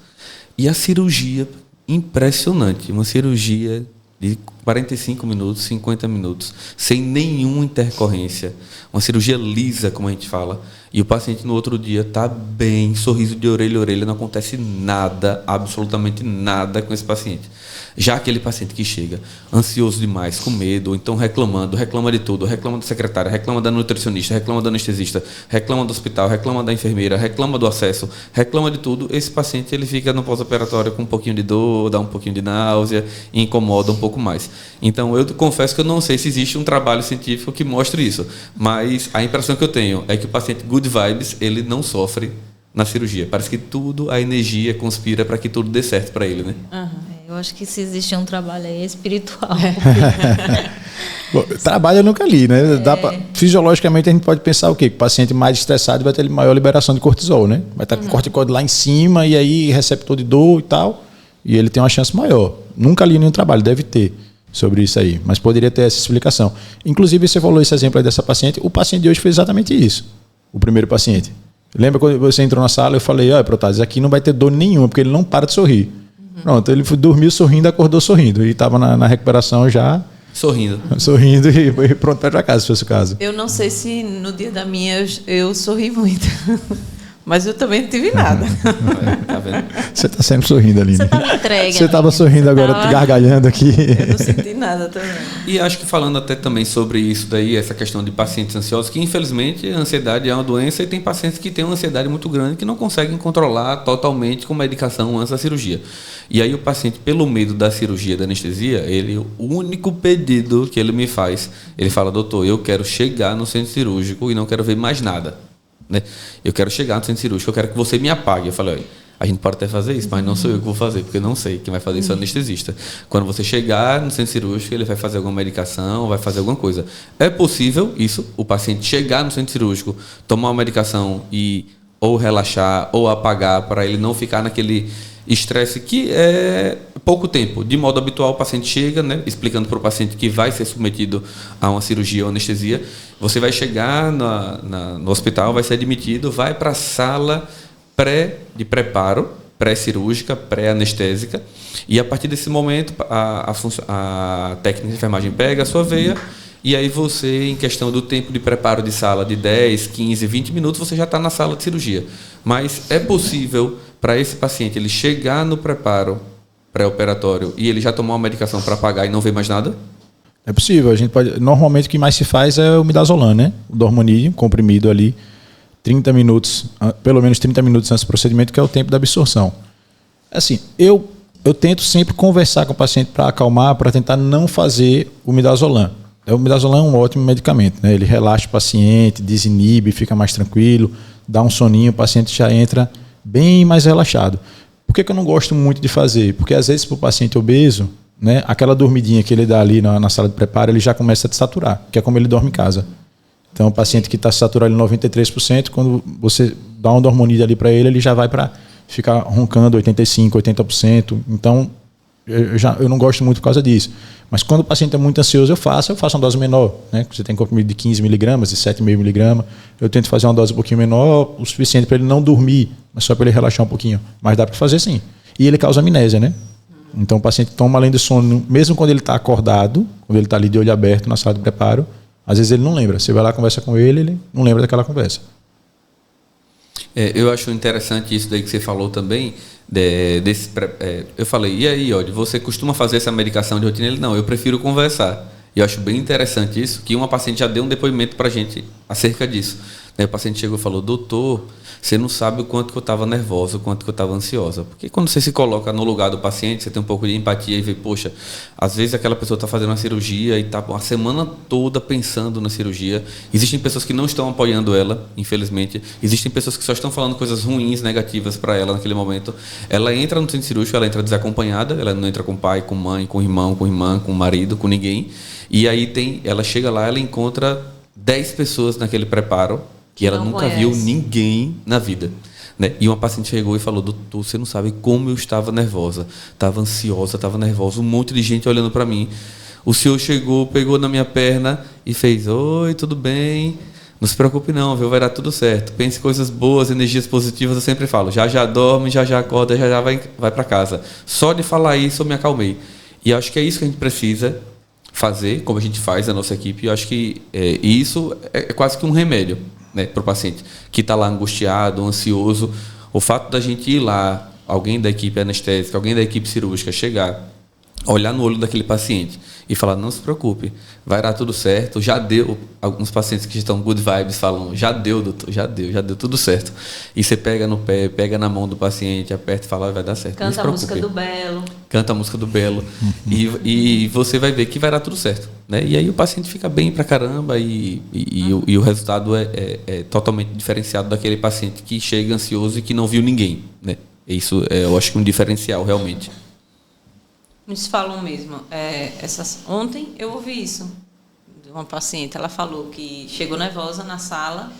S1: E a cirurgia, impressionante, uma cirurgia de 45 minutos, 50 minutos, sem nenhuma intercorrência. Uma cirurgia lisa, como a gente fala. E o paciente no outro dia está bem, sorriso de orelha a orelha, não acontece nada, absolutamente nada com esse paciente. Já aquele paciente que chega ansioso demais, com medo, ou então reclama de tudo, reclama da secretária, reclama da nutricionista, reclama do anestesista, reclama do hospital, reclama da enfermeira, reclama do acesso, reclama de tudo, esse paciente ele fica no pós-operatório com um pouquinho de dor, dá um pouquinho de náusea, e incomoda um pouco mais. Então, eu confesso que eu não sei se existe um trabalho científico que mostre isso, mas a impressão que eu tenho é que o paciente good vibes, ele não sofre na cirurgia. Parece que tudo, a energia conspira para que tudo dê certo para ele, né?
S3: Eu acho que se existe um trabalho aí espiritual.
S4: Bom, trabalho eu nunca li, né? Fisiologicamente a gente pode pensar o quê? Que o paciente mais estressado vai ter maior liberação de cortisol, né? Vai estar com o corticóide lá em cima e aí receptor de dor e tal, e ele tem uma chance maior. Nunca li nenhum trabalho, deve ter sobre isso aí, mas poderia ter essa explicação. Inclusive, você falou esse exemplo aí dessa paciente, o paciente de hoje fez exatamente isso, o primeiro paciente. Lembra quando você entrou na sala, eu falei, Protásio, aqui não vai ter dor nenhuma, porque ele não para de sorrir. Pronto, ele dormiu sorrindo, acordou sorrindo. E estava na recuperação já... Sorrindo e pronto para ir para casa, se fosse o caso.
S2: Eu não sei se no dia da minha eu sorri muito. Mas eu também não tive nada.
S1: Tá vendo?
S4: Você está sempre sorrindo, Aline.
S3: Você estava entregue.
S4: Você estava sorrindo agora, gargalhando aqui.
S2: Eu não senti nada também.
S1: E acho que falando até também sobre isso daí, essa questão de pacientes ansiosos, que infelizmente a ansiedade é uma doença e tem pacientes que têm uma ansiedade muito grande que não conseguem controlar totalmente com medicação antes da cirurgia. E aí o paciente, pelo medo da cirurgia, da anestesia, o único pedido que ele me faz, ele fala: doutor, eu quero chegar no centro cirúrgico e não quero ver mais nada. Né? Eu quero chegar no centro cirúrgico, eu quero que você me apague. Eu falei: olha, a gente pode até fazer isso, mas não sou eu que vou fazer, porque eu não sei. Quem vai fazer isso é o anestesista. Quando você chegar no centro cirúrgico, ele vai fazer alguma medicação, vai fazer alguma coisa. É possível isso, o paciente chegar no centro cirúrgico, tomar uma medicação e ou relaxar ou apagar, para ele não ficar naquele estresse que é pouco tempo. De modo habitual, o paciente chega, né, explicando para o paciente que vai ser submetido a uma cirurgia ou anestesia. Você vai chegar no hospital, vai ser admitido, vai para a sala de preparo, pré-cirúrgica, pré-anestésica, e a partir desse momento a técnica de enfermagem pega a sua veia, e aí você, em questão do tempo de preparo de sala de 10, 15, 20 minutos, você já está na sala de cirurgia. Mas é possível para esse paciente ele chegar no preparo pré-operatório e ele já tomar uma medicação para apagar e não ver mais nada?
S4: É possível. A gente pode, normalmente o que mais se faz é o midazolam, né? O dormonide, comprimido ali, 30 minutos, pelo menos 30 minutos antes do procedimento, que é o tempo da absorção. Assim, eu tento sempre conversar com o paciente para acalmar, para tentar não fazer o midazolam. O midazolam é um ótimo medicamento, né? Ele relaxa o paciente, desinibe, fica mais tranquilo, dá um soninho, o paciente já entra bem mais relaxado. Por que eu não gosto muito de fazer? Porque às vezes para o paciente obeso, né, aquela dormidinha que ele dá ali na sala de preparo, ele já começa a desaturar, que é como ele dorme em casa. Então o paciente que está saturado em 93%, quando você dá um dormonide ali para ele já vai para ficar roncando 85%, 80%. Então eu não gosto muito por causa disso. Mas quando o paciente é muito ansioso, eu faço uma dose menor, né? Você tem comprimido de 15 miligramas, de 7,5 miligramas. Eu tento fazer uma dose um pouquinho menor, o suficiente para ele não dormir, mas só para ele relaxar um pouquinho. Mas dá para fazer sim. E ele causa amnésia, né? Então o paciente toma além do sono, mesmo quando ele está acordado, quando ele está ali de olho aberto na sala de preparo, às vezes ele não lembra. Você vai lá, conversa com ele, ele não lembra daquela conversa.
S1: Eu acho interessante isso daí que você falou também. Eu falei: e aí, Odd, você costuma fazer essa medicação de rotina? Ele: não, eu prefiro conversar. E eu acho bem interessante isso, que uma paciente já deu um depoimento para a gente acerca disso. O paciente chegou e falou: doutor, você não sabe o quanto que eu estava nervosa, o quanto que eu estava ansiosa. Porque quando você se coloca no lugar do paciente, você tem um pouco de empatia e vê, poxa, às vezes aquela pessoa está fazendo uma cirurgia e está a semana toda pensando na cirurgia. Existem pessoas que não estão apoiando ela, infelizmente. Existem pessoas que só estão falando coisas ruins, negativas para ela naquele momento. Ela entra no centro cirúrgico, ela entra desacompanhada, ela não entra com pai, com mãe, com irmão, com irmã, com marido, com ninguém. E aí ela chega lá, ela encontra 10 pessoas naquele preparo que ela nunca viu ninguém na vida. Né? E uma paciente chegou e falou: doutor, você não sabe como eu estava nervosa. Estava ansiosa, estava nervosa, um monte de gente olhando para mim. O senhor chegou, pegou na minha perna e fez: oi, tudo bem? Não se preocupe não, viu? Vai dar tudo certo. Pense coisas boas, energias positivas. Eu sempre falo: já dorme, já acorda, já vai para casa. Só de falar isso eu me acalmei. E acho que é isso que a gente precisa fazer, como a gente faz na nossa equipe. Eu acho que isso é quase que um remédio, né, para o paciente que está lá angustiado, ansioso. O fato da gente ir lá, alguém da equipe anestésica, alguém da equipe cirúrgica chegar, olhar no olho daquele paciente e falar: não se preocupe, vai dar tudo certo, já deu. Alguns pacientes que estão good vibes falam: já deu, doutor, já deu tudo certo. E você pega no pé, pega na mão do paciente, aperta e fala: vai dar certo.
S2: Canta a música do Belo.
S1: Canta a música do Belo. E você vai ver que vai dar tudo certo. Né? E aí o paciente fica bem pra caramba e o resultado é totalmente diferenciado daquele paciente que chega ansioso e que não viu ninguém. Né? Isso eu acho que é um diferencial realmente.
S2: Eles falam mesmo. Ontem eu ouvi isso de uma paciente. Ela falou que chegou nervosa na sala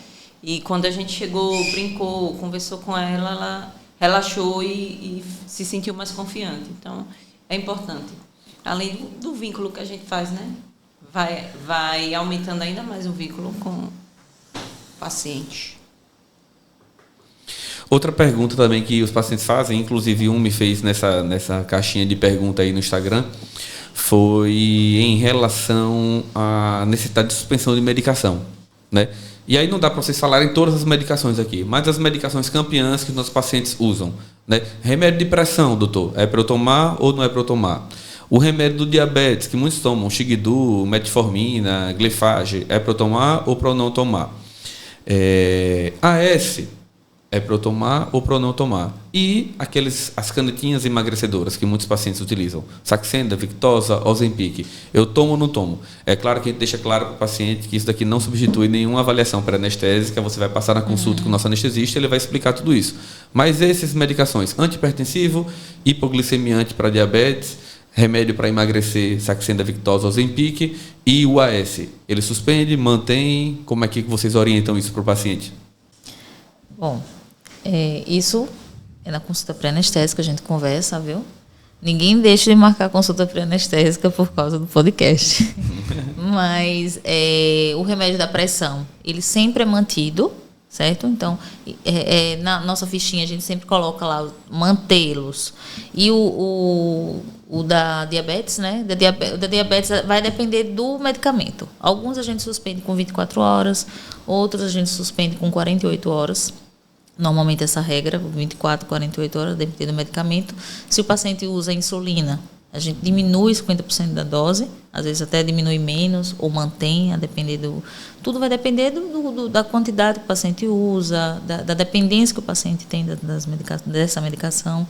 S2: e quando a gente chegou, brincou, conversou com ela, ela relaxou e se sentiu mais confiante. Então, é importante. Além do vínculo que a gente faz, né? Vai aumentando ainda mais o vínculo com o paciente.
S1: Outra pergunta também que os pacientes fazem, inclusive um me fez nessa caixinha de pergunta aí no Instagram, foi em relação à necessidade de suspensão de medicação, né? E aí não dá para vocês falarem todas as medicações aqui, mas as medicações campeãs que nossos pacientes usam, né? Remédio de pressão, doutor, é para eu tomar ou não é para eu tomar? O remédio do diabetes, que muitos tomam, Xigdu, metformina, Glifage, é para eu tomar ou para eu não tomar? AS, é para eu tomar ou para eu não tomar? E as canetinhas emagrecedoras que muitos pacientes utilizam, Saxenda, Victoza, Ozempic, eu tomo ou não tomo? É claro que a gente deixa claro para o paciente que isso daqui não substitui nenhuma avaliação pré-anestésica, você vai passar na consulta com o nosso anestesista, ele vai explicar tudo isso. Mas essas medicações, antihipertensivo, hipoglicemiante para diabetes, remédio para emagrecer, Saxenda, Victoza, Ozempic, e o AS, ele suspende, mantém? Como é que vocês orientam isso para o paciente?
S3: Bom, isso é na consulta pré-anestésica, a gente conversa, viu? Ninguém deixa de marcar consulta pré-anestésica por causa do podcast. Mas o remédio da pressão, ele sempre é mantido, certo? Então, na nossa fichinha a gente sempre coloca lá mantê-los. E o da diabetes, né? Da diabetes vai depender do medicamento. Alguns a gente suspende com 24 horas, outros a gente suspende com 48 horas. Normalmente essa regra, 24, 48 horas, dependendo do medicamento. Se o paciente usa insulina, a gente diminui 50% da dose, às vezes até diminui menos ou mantém, a depender do... Tudo vai depender da quantidade que o paciente usa, da dependência que o paciente tem dessa medicação.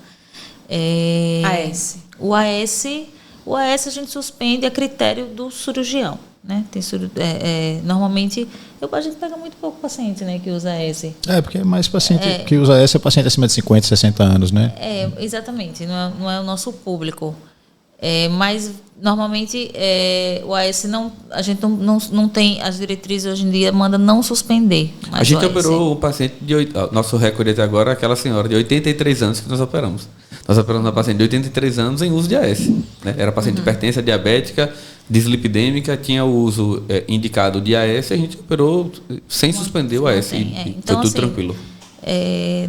S2: AS.
S3: O AS a gente suspende a critério do cirurgião, né? Normalmente a gente pega muito pouco paciente, né, que usa AS.
S4: Porque é mais paciente que usa AS é paciente acima de 50, 60 anos, né?
S3: Exatamente, não é o nosso público. Mas normalmente o AS a gente não tem, as diretrizes hoje em dia manda não suspender.
S1: A gente operou um paciente nosso recorde até agora é aquela senhora de 83 anos que nós operamos. Nós operamos uma paciente de 83 anos em uso de AS, né? Era paciente de hipertensão diabética, dislipidêmica, tinha o uso indicado de AS, e a gente operou sem suspender o AS.
S3: Então,
S1: foi tudo tranquilo.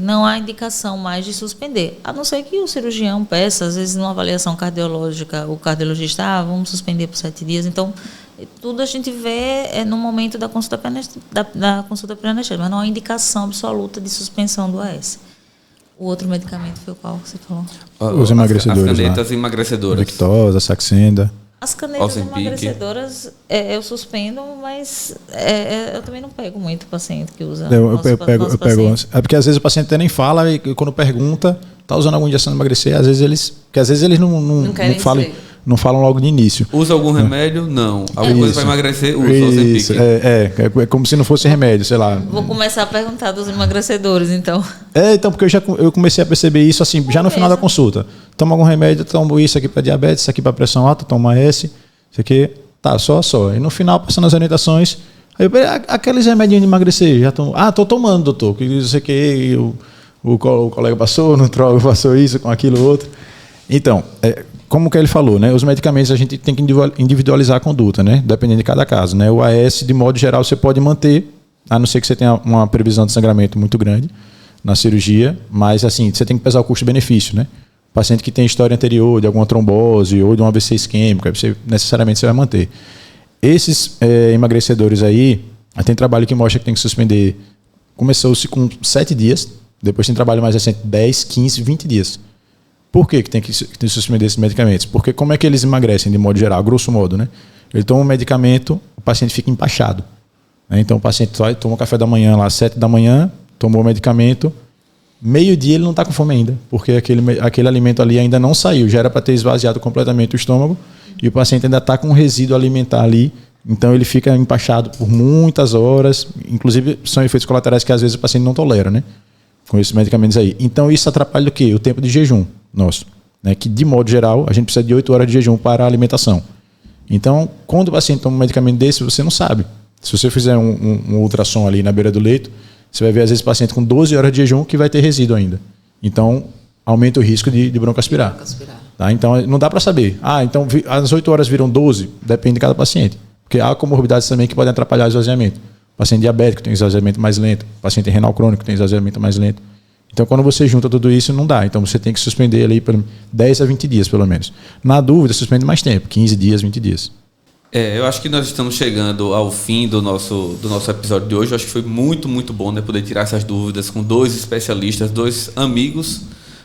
S3: Não há indicação mais de suspender, a não ser que o cirurgião peça, às vezes numa avaliação cardiológica, o cardiologista, vamos suspender por 7 dias. Então, tudo a gente vê no momento da consulta pré-anestésica, mas não há indicação absoluta de suspensão do AS. O outro medicamento foi o qual você falou?
S4: Os emagrecedores.
S1: As canetas emagrecedoras.
S4: Victoza, Saxenda.
S3: As canetas emagrecedoras eu suspendo, mas eu também não pego muito paciente que usa.
S4: Eu pego. É porque às vezes o paciente até nem fala e quando pergunta, está usando alguma injeção de emagrecer, às vezes eles não falam logo de início.
S1: Usa algum remédio? Não. Alguma coisa para emagrecer? Usa Ozempic.
S4: É como se não fosse remédio, sei lá.
S3: Vou começar a perguntar dos emagrecedores, então.
S4: Então, porque eu comecei a perceber isso assim, já no final da consulta. Toma algum remédio, tomo isso aqui para diabetes, isso aqui para pressão alta, toma esse, isso aqui, tá, só. E no final, passando as orientações, aí aqueles remédios de emagrecer, já tomo. Tô tomando, doutor, que isso aqui, o colega passou, no nutrólogo passou isso, com aquilo, outro. Então, como que ele falou, né? Os medicamentos a gente tem que individualizar a conduta, né? Dependendo de cada caso, né? O AS, de modo geral, você pode manter, a não ser que você tenha uma previsão de sangramento muito grande na cirurgia, mas assim, você tem que pesar o custo-benefício, né? Paciente que tem história anterior de alguma trombose ou de um AVC isquêmico, necessariamente você vai manter. Esses emagrecedores aí, tem trabalho que mostra que tem que suspender. Começou-se com 7 dias, depois tem trabalho mais recente, 10, 15, 20 dias. Por que tem que suspender esses medicamentos? Porque como é que eles emagrecem, de modo geral, grosso modo, né? Ele toma um medicamento, o paciente fica empachado. Né? Então o paciente toma café da manhã lá às 7 da manhã, tomou o medicamento, meio-dia ele não está com fome ainda, porque aquele alimento ali ainda não saiu, já era para ter esvaziado completamente o estômago, e o paciente ainda está com um resíduo alimentar ali, então ele fica empachado por muitas horas, inclusive são efeitos colaterais que às vezes o paciente não tolera, né? Com esses medicamentos aí. Então isso atrapalha o quê? O tempo de jejum nosso, né? Que de modo geral a gente precisa de 8 horas de jejum para a alimentação. Então, quando o paciente toma um medicamento desse, você não sabe. Se você fizer um ultrassom ali na beira do leito, você vai ver às vezes paciente com 12 horas de jejum que vai ter resíduo ainda. Então, aumenta o risco de broncoaspirar. Tá? Então, não dá para saber. Então as 8 horas viram 12? Depende de cada paciente. Porque há comorbidades também que podem atrapalhar o esvaziamento. Paciente diabético tem esvaziamento mais lento. Paciente renal crônico tem esvaziamento mais lento. Então, quando você junta tudo isso, não dá. Então, você tem que suspender ali 10 a 20 dias, pelo menos. Na dúvida, suspende mais tempo, 15 dias, 20 dias.
S1: Eu acho que nós estamos chegando ao fim do nosso episódio de hoje. Eu acho que foi muito, muito bom, né, poder tirar essas dúvidas com 2 especialistas, 2 amigos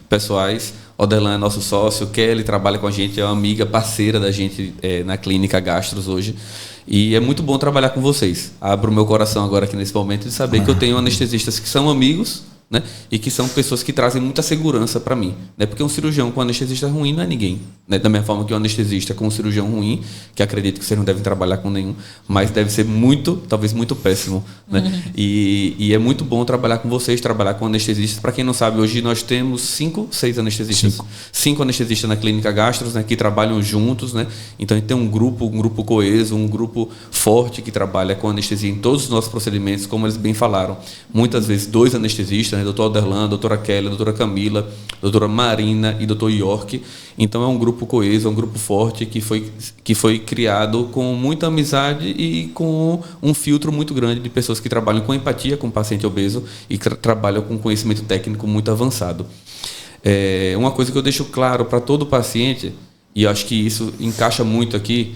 S1: pessoais. Oderlan é nosso sócio, Kelly trabalha com a gente, é uma amiga, parceira da gente na Clínica Gastros hoje. E é muito bom trabalhar com vocês. Abro o meu coração agora aqui nesse momento de saber que eu tenho anestesistas que são amigos, né? E que são pessoas que trazem muita segurança para mim, né? Porque um cirurgião com anestesista ruim não é ninguém, né? Da mesma forma que um anestesista com um cirurgião ruim, que acredito que vocês não devem trabalhar com nenhum, mas deve ser muito, talvez muito péssimo, né? E é muito bom trabalhar com vocês, trabalhar com anestesistas. Para quem não sabe, hoje nós temos 5, 6 anestesistas, 5 anestesistas na Clínica Gastros, né? Que trabalham juntos, né? Então a gente tem um grupo coeso, um grupo forte que trabalha com anestesia em todos os nossos procedimentos, como eles bem falaram. Muitas vezes 2 anestesistas, né? Dr. Oderlan, doutora Kelly, doutora Camila, doutora Marina e doutor York. Então é um grupo coeso, é um grupo forte que foi criado com muita amizade e com um filtro muito grande de pessoas que trabalham com empatia com o paciente obeso e trabalham com conhecimento técnico muito avançado. Uma coisa que eu deixo claro para todo paciente, e eu acho que isso encaixa muito aqui,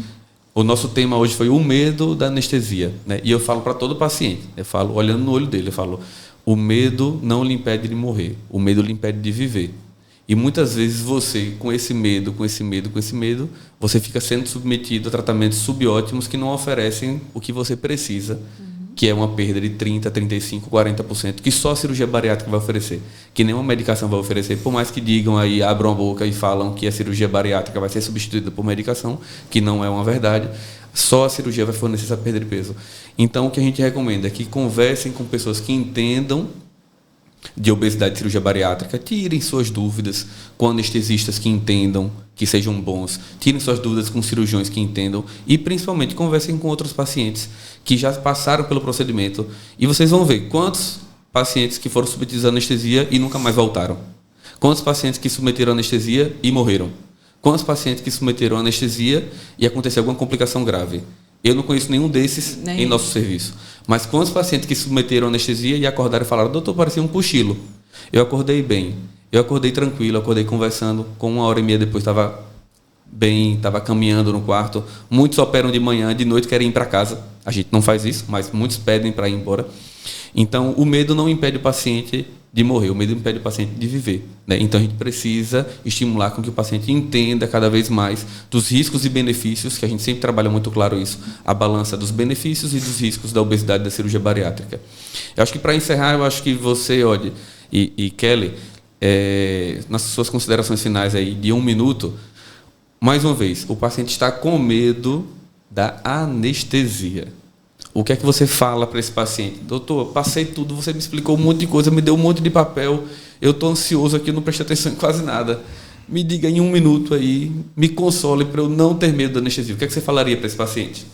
S1: o nosso tema hoje foi o medo da anestesia, né? E eu falo para todo paciente, eu falo olhando no olho dele, eu falo: o medo não lhe impede de morrer, o medo lhe impede de viver. E muitas vezes você, com esse medo, você fica sendo submetido a tratamentos subótimos que não oferecem o que você precisa, que é uma perda de 30%, 35%, 40%, que só a cirurgia bariátrica vai oferecer, que nenhuma medicação vai oferecer, por mais que digam aí, abram a boca e falam que a cirurgia bariátrica vai ser substituída por medicação, que não é uma verdade. Só a cirurgia vai fornecer essa perda de peso. Então, o que a gente recomenda é que conversem com pessoas que entendam de obesidade e cirurgia bariátrica, tirem suas dúvidas com anestesistas que entendam, que sejam bons, tirem suas dúvidas com cirurgiões que entendam e, principalmente, conversem com outros pacientes que já passaram pelo procedimento. E vocês vão ver quantos pacientes que foram submetidos à anestesia e nunca mais voltaram. Quantos pacientes que submeteram à anestesia e morreram. Quantos pacientes que submeteram à anestesia e aconteceu alguma complicação grave? Eu não conheço nenhum desses em nosso serviço. Mas quantos pacientes que submeteram à anestesia e acordaram e falaram: doutor, parecia um cochilo. Eu acordei bem, eu acordei tranquilo, acordei conversando, com 1h30 depois estava bem, estava caminhando no quarto. Muitos operam de manhã, de noite querem ir para casa. A gente não faz isso, mas muitos pedem para ir embora. Então, o medo não impede o paciente de morrer, o medo impede o paciente de viver, né? Então a gente precisa estimular com que o paciente entenda cada vez mais dos riscos e benefícios, que a gente sempre trabalha muito claro isso, a balança dos benefícios e dos riscos da obesidade e da cirurgia bariátrica. Eu acho que, para encerrar, eu acho que você, Odd e Kelly, nas suas considerações finais aí de 1 minuto, mais uma vez, o paciente está com medo da anestesia. O que é que você fala para esse paciente? Doutor, passei tudo, você me explicou um monte de coisa, me deu um monte de papel, eu estou ansioso aqui, não prestei atenção em quase nada. Me diga em 1 minuto aí, me console para eu não ter medo da anestesia. O que é que você falaria para esse paciente?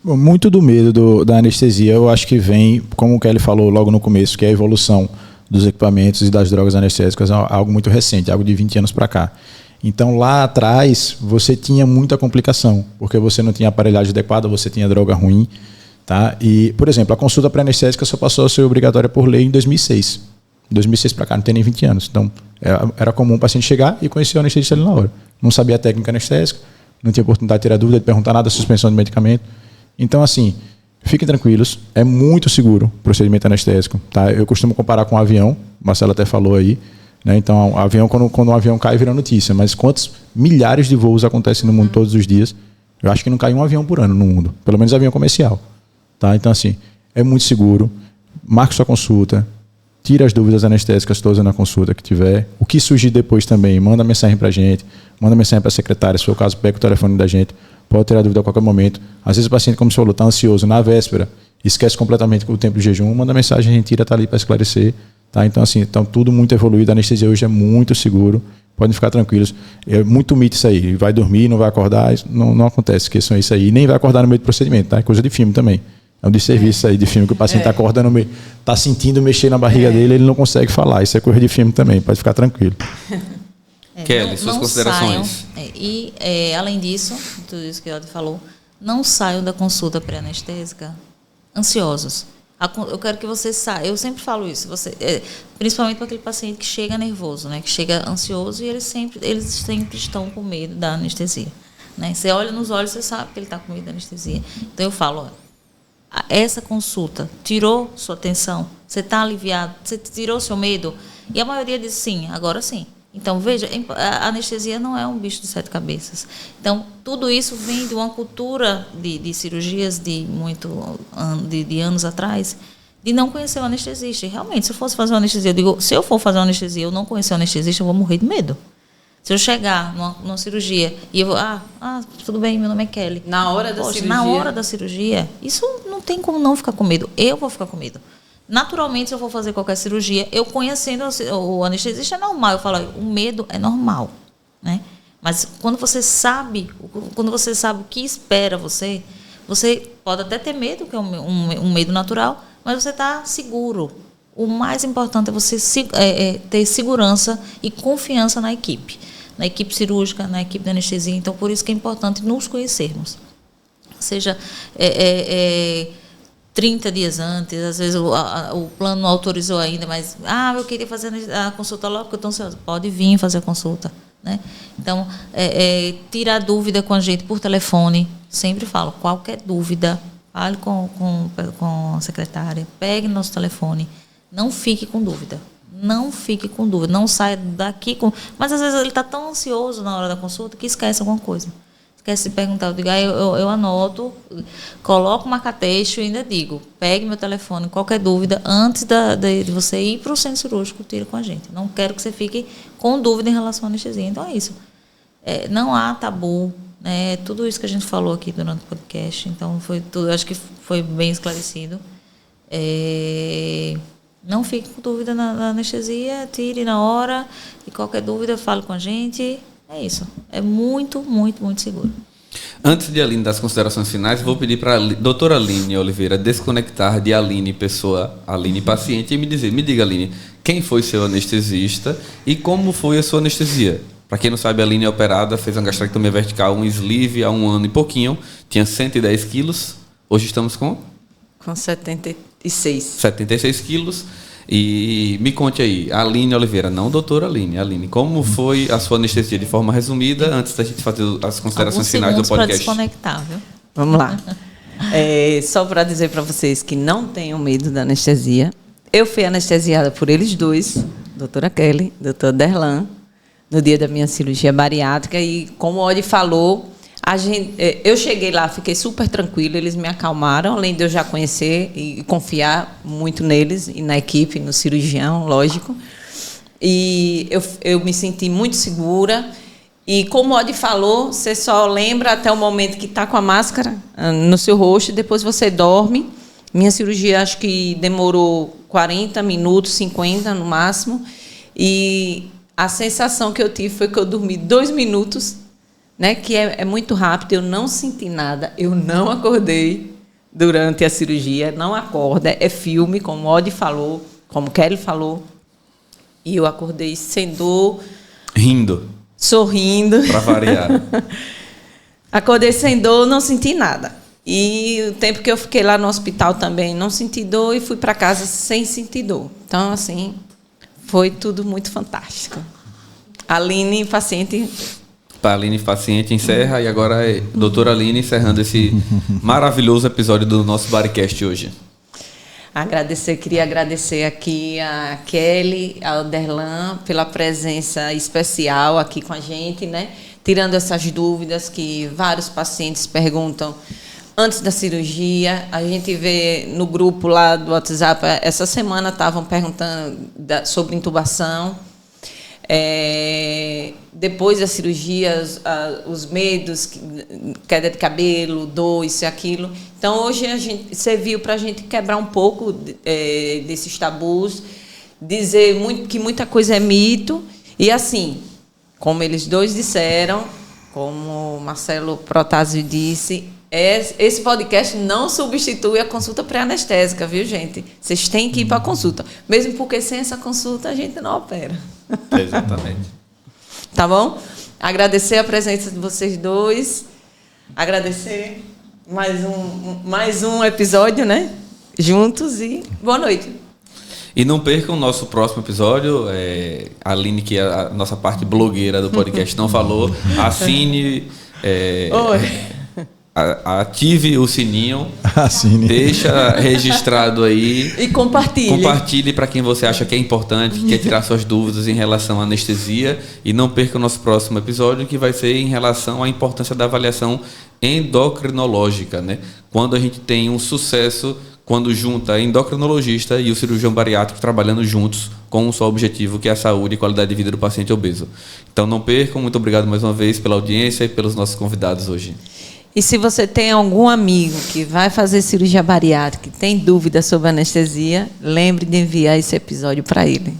S4: Bom, muito do medo da anestesia, eu acho que vem, como o Kelly falou logo no começo, que é a evolução dos equipamentos e das drogas anestésicas, é algo muito recente, algo de 20 anos para cá. Então, lá atrás, você tinha muita complicação, porque você não tinha aparelhagem adequada, você tinha droga ruim. Tá? E, por exemplo, a consulta pré-anestésica só passou a ser obrigatória por lei em 2006. 2006 para cá, não tem nem 20 anos. Então, era comum o paciente chegar e conhecer o anestesista ali na hora. Não sabia a técnica anestésica, não tinha oportunidade de tirar dúvida, de perguntar nada, suspensão de medicamento. Então, assim, fiquem tranquilos, é muito seguro o procedimento anestésico. Tá? Eu costumo comparar com um avião, o Marcelo até falou aí, né? Então, o avião, quando um avião cai, vira notícia. Mas quantos milhares de voos acontecem no mundo todos os dias? Eu acho que não cai um avião por ano no mundo, pelo menos avião comercial. Tá? Então, assim, é muito seguro. Marque sua consulta. Tira as dúvidas anestésicas todas na consulta que tiver. O que surgir depois também, manda mensagem para a gente. Manda mensagem para a secretária. Se for o caso, pega o telefone da gente. Pode tirar dúvida a qualquer momento. Às vezes o paciente, como você falou, está ansioso na véspera, esquece completamente o tempo de jejum. Manda mensagem, a gente tira, está ali para esclarecer. Tá? Então, assim, então, tudo muito evoluído. A anestesia hoje é muito seguro. Podem ficar tranquilos. É muito mito isso aí. Vai dormir, não vai acordar. Não acontece. Esqueçam isso aí. Nem vai acordar no meio do procedimento. Tá? É coisa de filme também. É um desserviço aí de filme que o paciente acorda no meio, está sentindo mexer na barriga dele, ele não consegue falar. Isso é coisa de filme também, pode ficar tranquilo.
S1: Kelly, suas considerações.
S3: Além disso, tudo isso que o Odd falou, não saiam da consulta pré-anestésica ansiosos. Eu quero que você saiba. Eu sempre falo isso. Principalmente para aquele paciente que chega nervoso, né? Que chega ansioso e eles sempre estão com medo da anestesia. Né? Você olha nos olhos, você sabe que ele está com medo da anestesia. Então eu falo, essa consulta tirou sua atenção? Você está aliviado? Você tirou seu medo? E a maioria diz sim, agora sim. Então, veja, a anestesia não é um bicho de 7 cabeças. Então, tudo isso vem de uma cultura de cirurgias de anos atrás, de não conhecer o anestesista. E, realmente, se eu fosse fazer uma anestesia, se eu for fazer uma anestesia e eu não conhecer o anestesista, eu vou morrer de medo. Se eu chegar numa cirurgia e eu vou, tudo bem, meu nome é Kelly.
S2: Na hora da cirurgia?
S3: Na hora da cirurgia, isso não tem como não ficar com medo. Eu vou ficar com medo. Naturalmente, se eu for fazer qualquer cirurgia, eu conhecendo o anestesista é normal. Eu falo, o medo é normal, né? Mas quando você sabe o que espera você pode até ter medo, que é um medo natural, mas você está seguro. O mais importante é você ter segurança e confiança na equipe cirúrgica, na equipe de anestesia. Então, por isso que é importante nos conhecermos. Ou seja, 30 dias antes, às vezes o plano não autorizou ainda, mas eu queria fazer a consulta logo, porque eu estou ansiosa. Pode vir fazer a consulta. Né? Então, tirar dúvida com a gente por telefone. Sempre falo, qualquer dúvida, fale com a secretária, pegue nosso telefone. Não fique com dúvida. Não fique com dúvida. Não saia daqui com... Mas, às vezes, ele está tão ansioso na hora da consulta que esquece alguma coisa. Esquece de perguntar. Eu digo, eu anoto, coloco o marca-texto e ainda digo, pegue meu telefone, qualquer dúvida, antes de você ir para o centro cirúrgico, tira com a gente. Não quero que você fique com dúvida em relação à anestesia. Então, é isso. Não há tabu. Né? Tudo isso que a gente falou aqui durante o podcast. Então, acho que foi bem esclarecido. Não fique com dúvida na anestesia, tire na hora, e qualquer dúvida, fale com a gente. É isso. É muito, muito, muito seguro.
S1: Antes de Aline dar as considerações finais, vou pedir para a doutora Aline Oliveira desconectar de Aline pessoa, Aline paciente, e me diga, Aline, quem foi seu anestesista e como foi a sua anestesia? Para quem não sabe, a Aline é operada, fez uma gastrectomia vertical, um sleeve há 1 ano e pouquinho, tinha 110 quilos, hoje estamos com 76 quilos. E me conte aí, Aline Oliveira, não doutora Aline, como foi a sua anestesia de forma resumida, antes da gente fazer as considerações finais do podcast?
S3: Para desconectar, viu?
S2: Vamos lá. Só para dizer para vocês que não tenham medo da anestesia. Eu fui anestesiada por eles dois, doutora Kelly, doutor Derlan, no dia da minha cirurgia bariátrica. E como o Odi falou, eu cheguei lá, fiquei super tranquila, eles me acalmaram, além de eu já conhecer e confiar muito neles e na equipe, no cirurgião, lógico. E eu me senti muito segura. E como o Odi falou, você só lembra até o momento que está com a máscara no seu rosto, e depois você dorme. Minha cirurgia acho que demorou 40 minutos, 50 no máximo. E a sensação que eu tive foi que eu dormi 2 minutos, né, que é muito rápido, eu não senti nada, eu não acordei durante a cirurgia, não acorda, é filme, como o Odi falou, como Kelly falou, e eu acordei sem dor.
S1: Rindo.
S2: Sorrindo.
S1: Para variar.
S2: Acordei sem dor, não senti nada. E o tempo que eu fiquei lá no hospital também, não senti dor e fui para casa sem sentir dor. Então, assim, foi tudo muito fantástico. Aline, paciente...
S1: Para a Aline, paciente, encerra. E agora é a doutora Aline encerrando esse maravilhoso episódio do nosso Baricast hoje.
S2: Queria agradecer aqui a Kelly, ao Derlan, pela presença especial aqui com a gente, né? Tirando essas dúvidas que vários pacientes perguntam antes da cirurgia. A gente vê no grupo lá do WhatsApp, essa semana estavam perguntando sobre intubação. Depois da cirurgia, os medos, queda de cabelo, dor, isso e aquilo. Então, hoje serviu para a gente quebrar um pouco desses tabus, dizer que muita coisa é mito. E, assim, como eles dois disseram, como o Marcelo Protásio disse, esse podcast não substitui a consulta pré-anestésica, viu, gente? Vocês têm que ir para a consulta. Mesmo porque sem essa consulta a gente não opera.
S1: Exatamente.
S2: Tá bom? Agradecer a presença de vocês dois. Agradecer mais um episódio, né? juntos e boa noite.
S1: E não percam o nosso próximo episódio. A Aline, que é a nossa parte blogueira do podcast, não falou. Assine. Ative o sininho.
S4: Assine.
S1: Deixa registrado aí.
S2: E compartilhe.
S1: Compartilhe para quem você acha que é importante, que quer tirar suas dúvidas em relação à anestesia. E não perca o nosso próximo episódio, que vai ser em relação à importância da avaliação endocrinológica, né? Quando a gente tem um sucesso, quando junta endocrinologista e o cirurgião bariátrico trabalhando juntos com um só objetivo, que é a saúde e qualidade de vida do paciente obeso. Então não percam. Muito obrigado mais uma vez pela audiência e pelos nossos convidados hoje.
S2: E se você tem algum amigo que vai fazer cirurgia bariátrica e tem dúvidas sobre anestesia, lembre de enviar esse episódio para ele.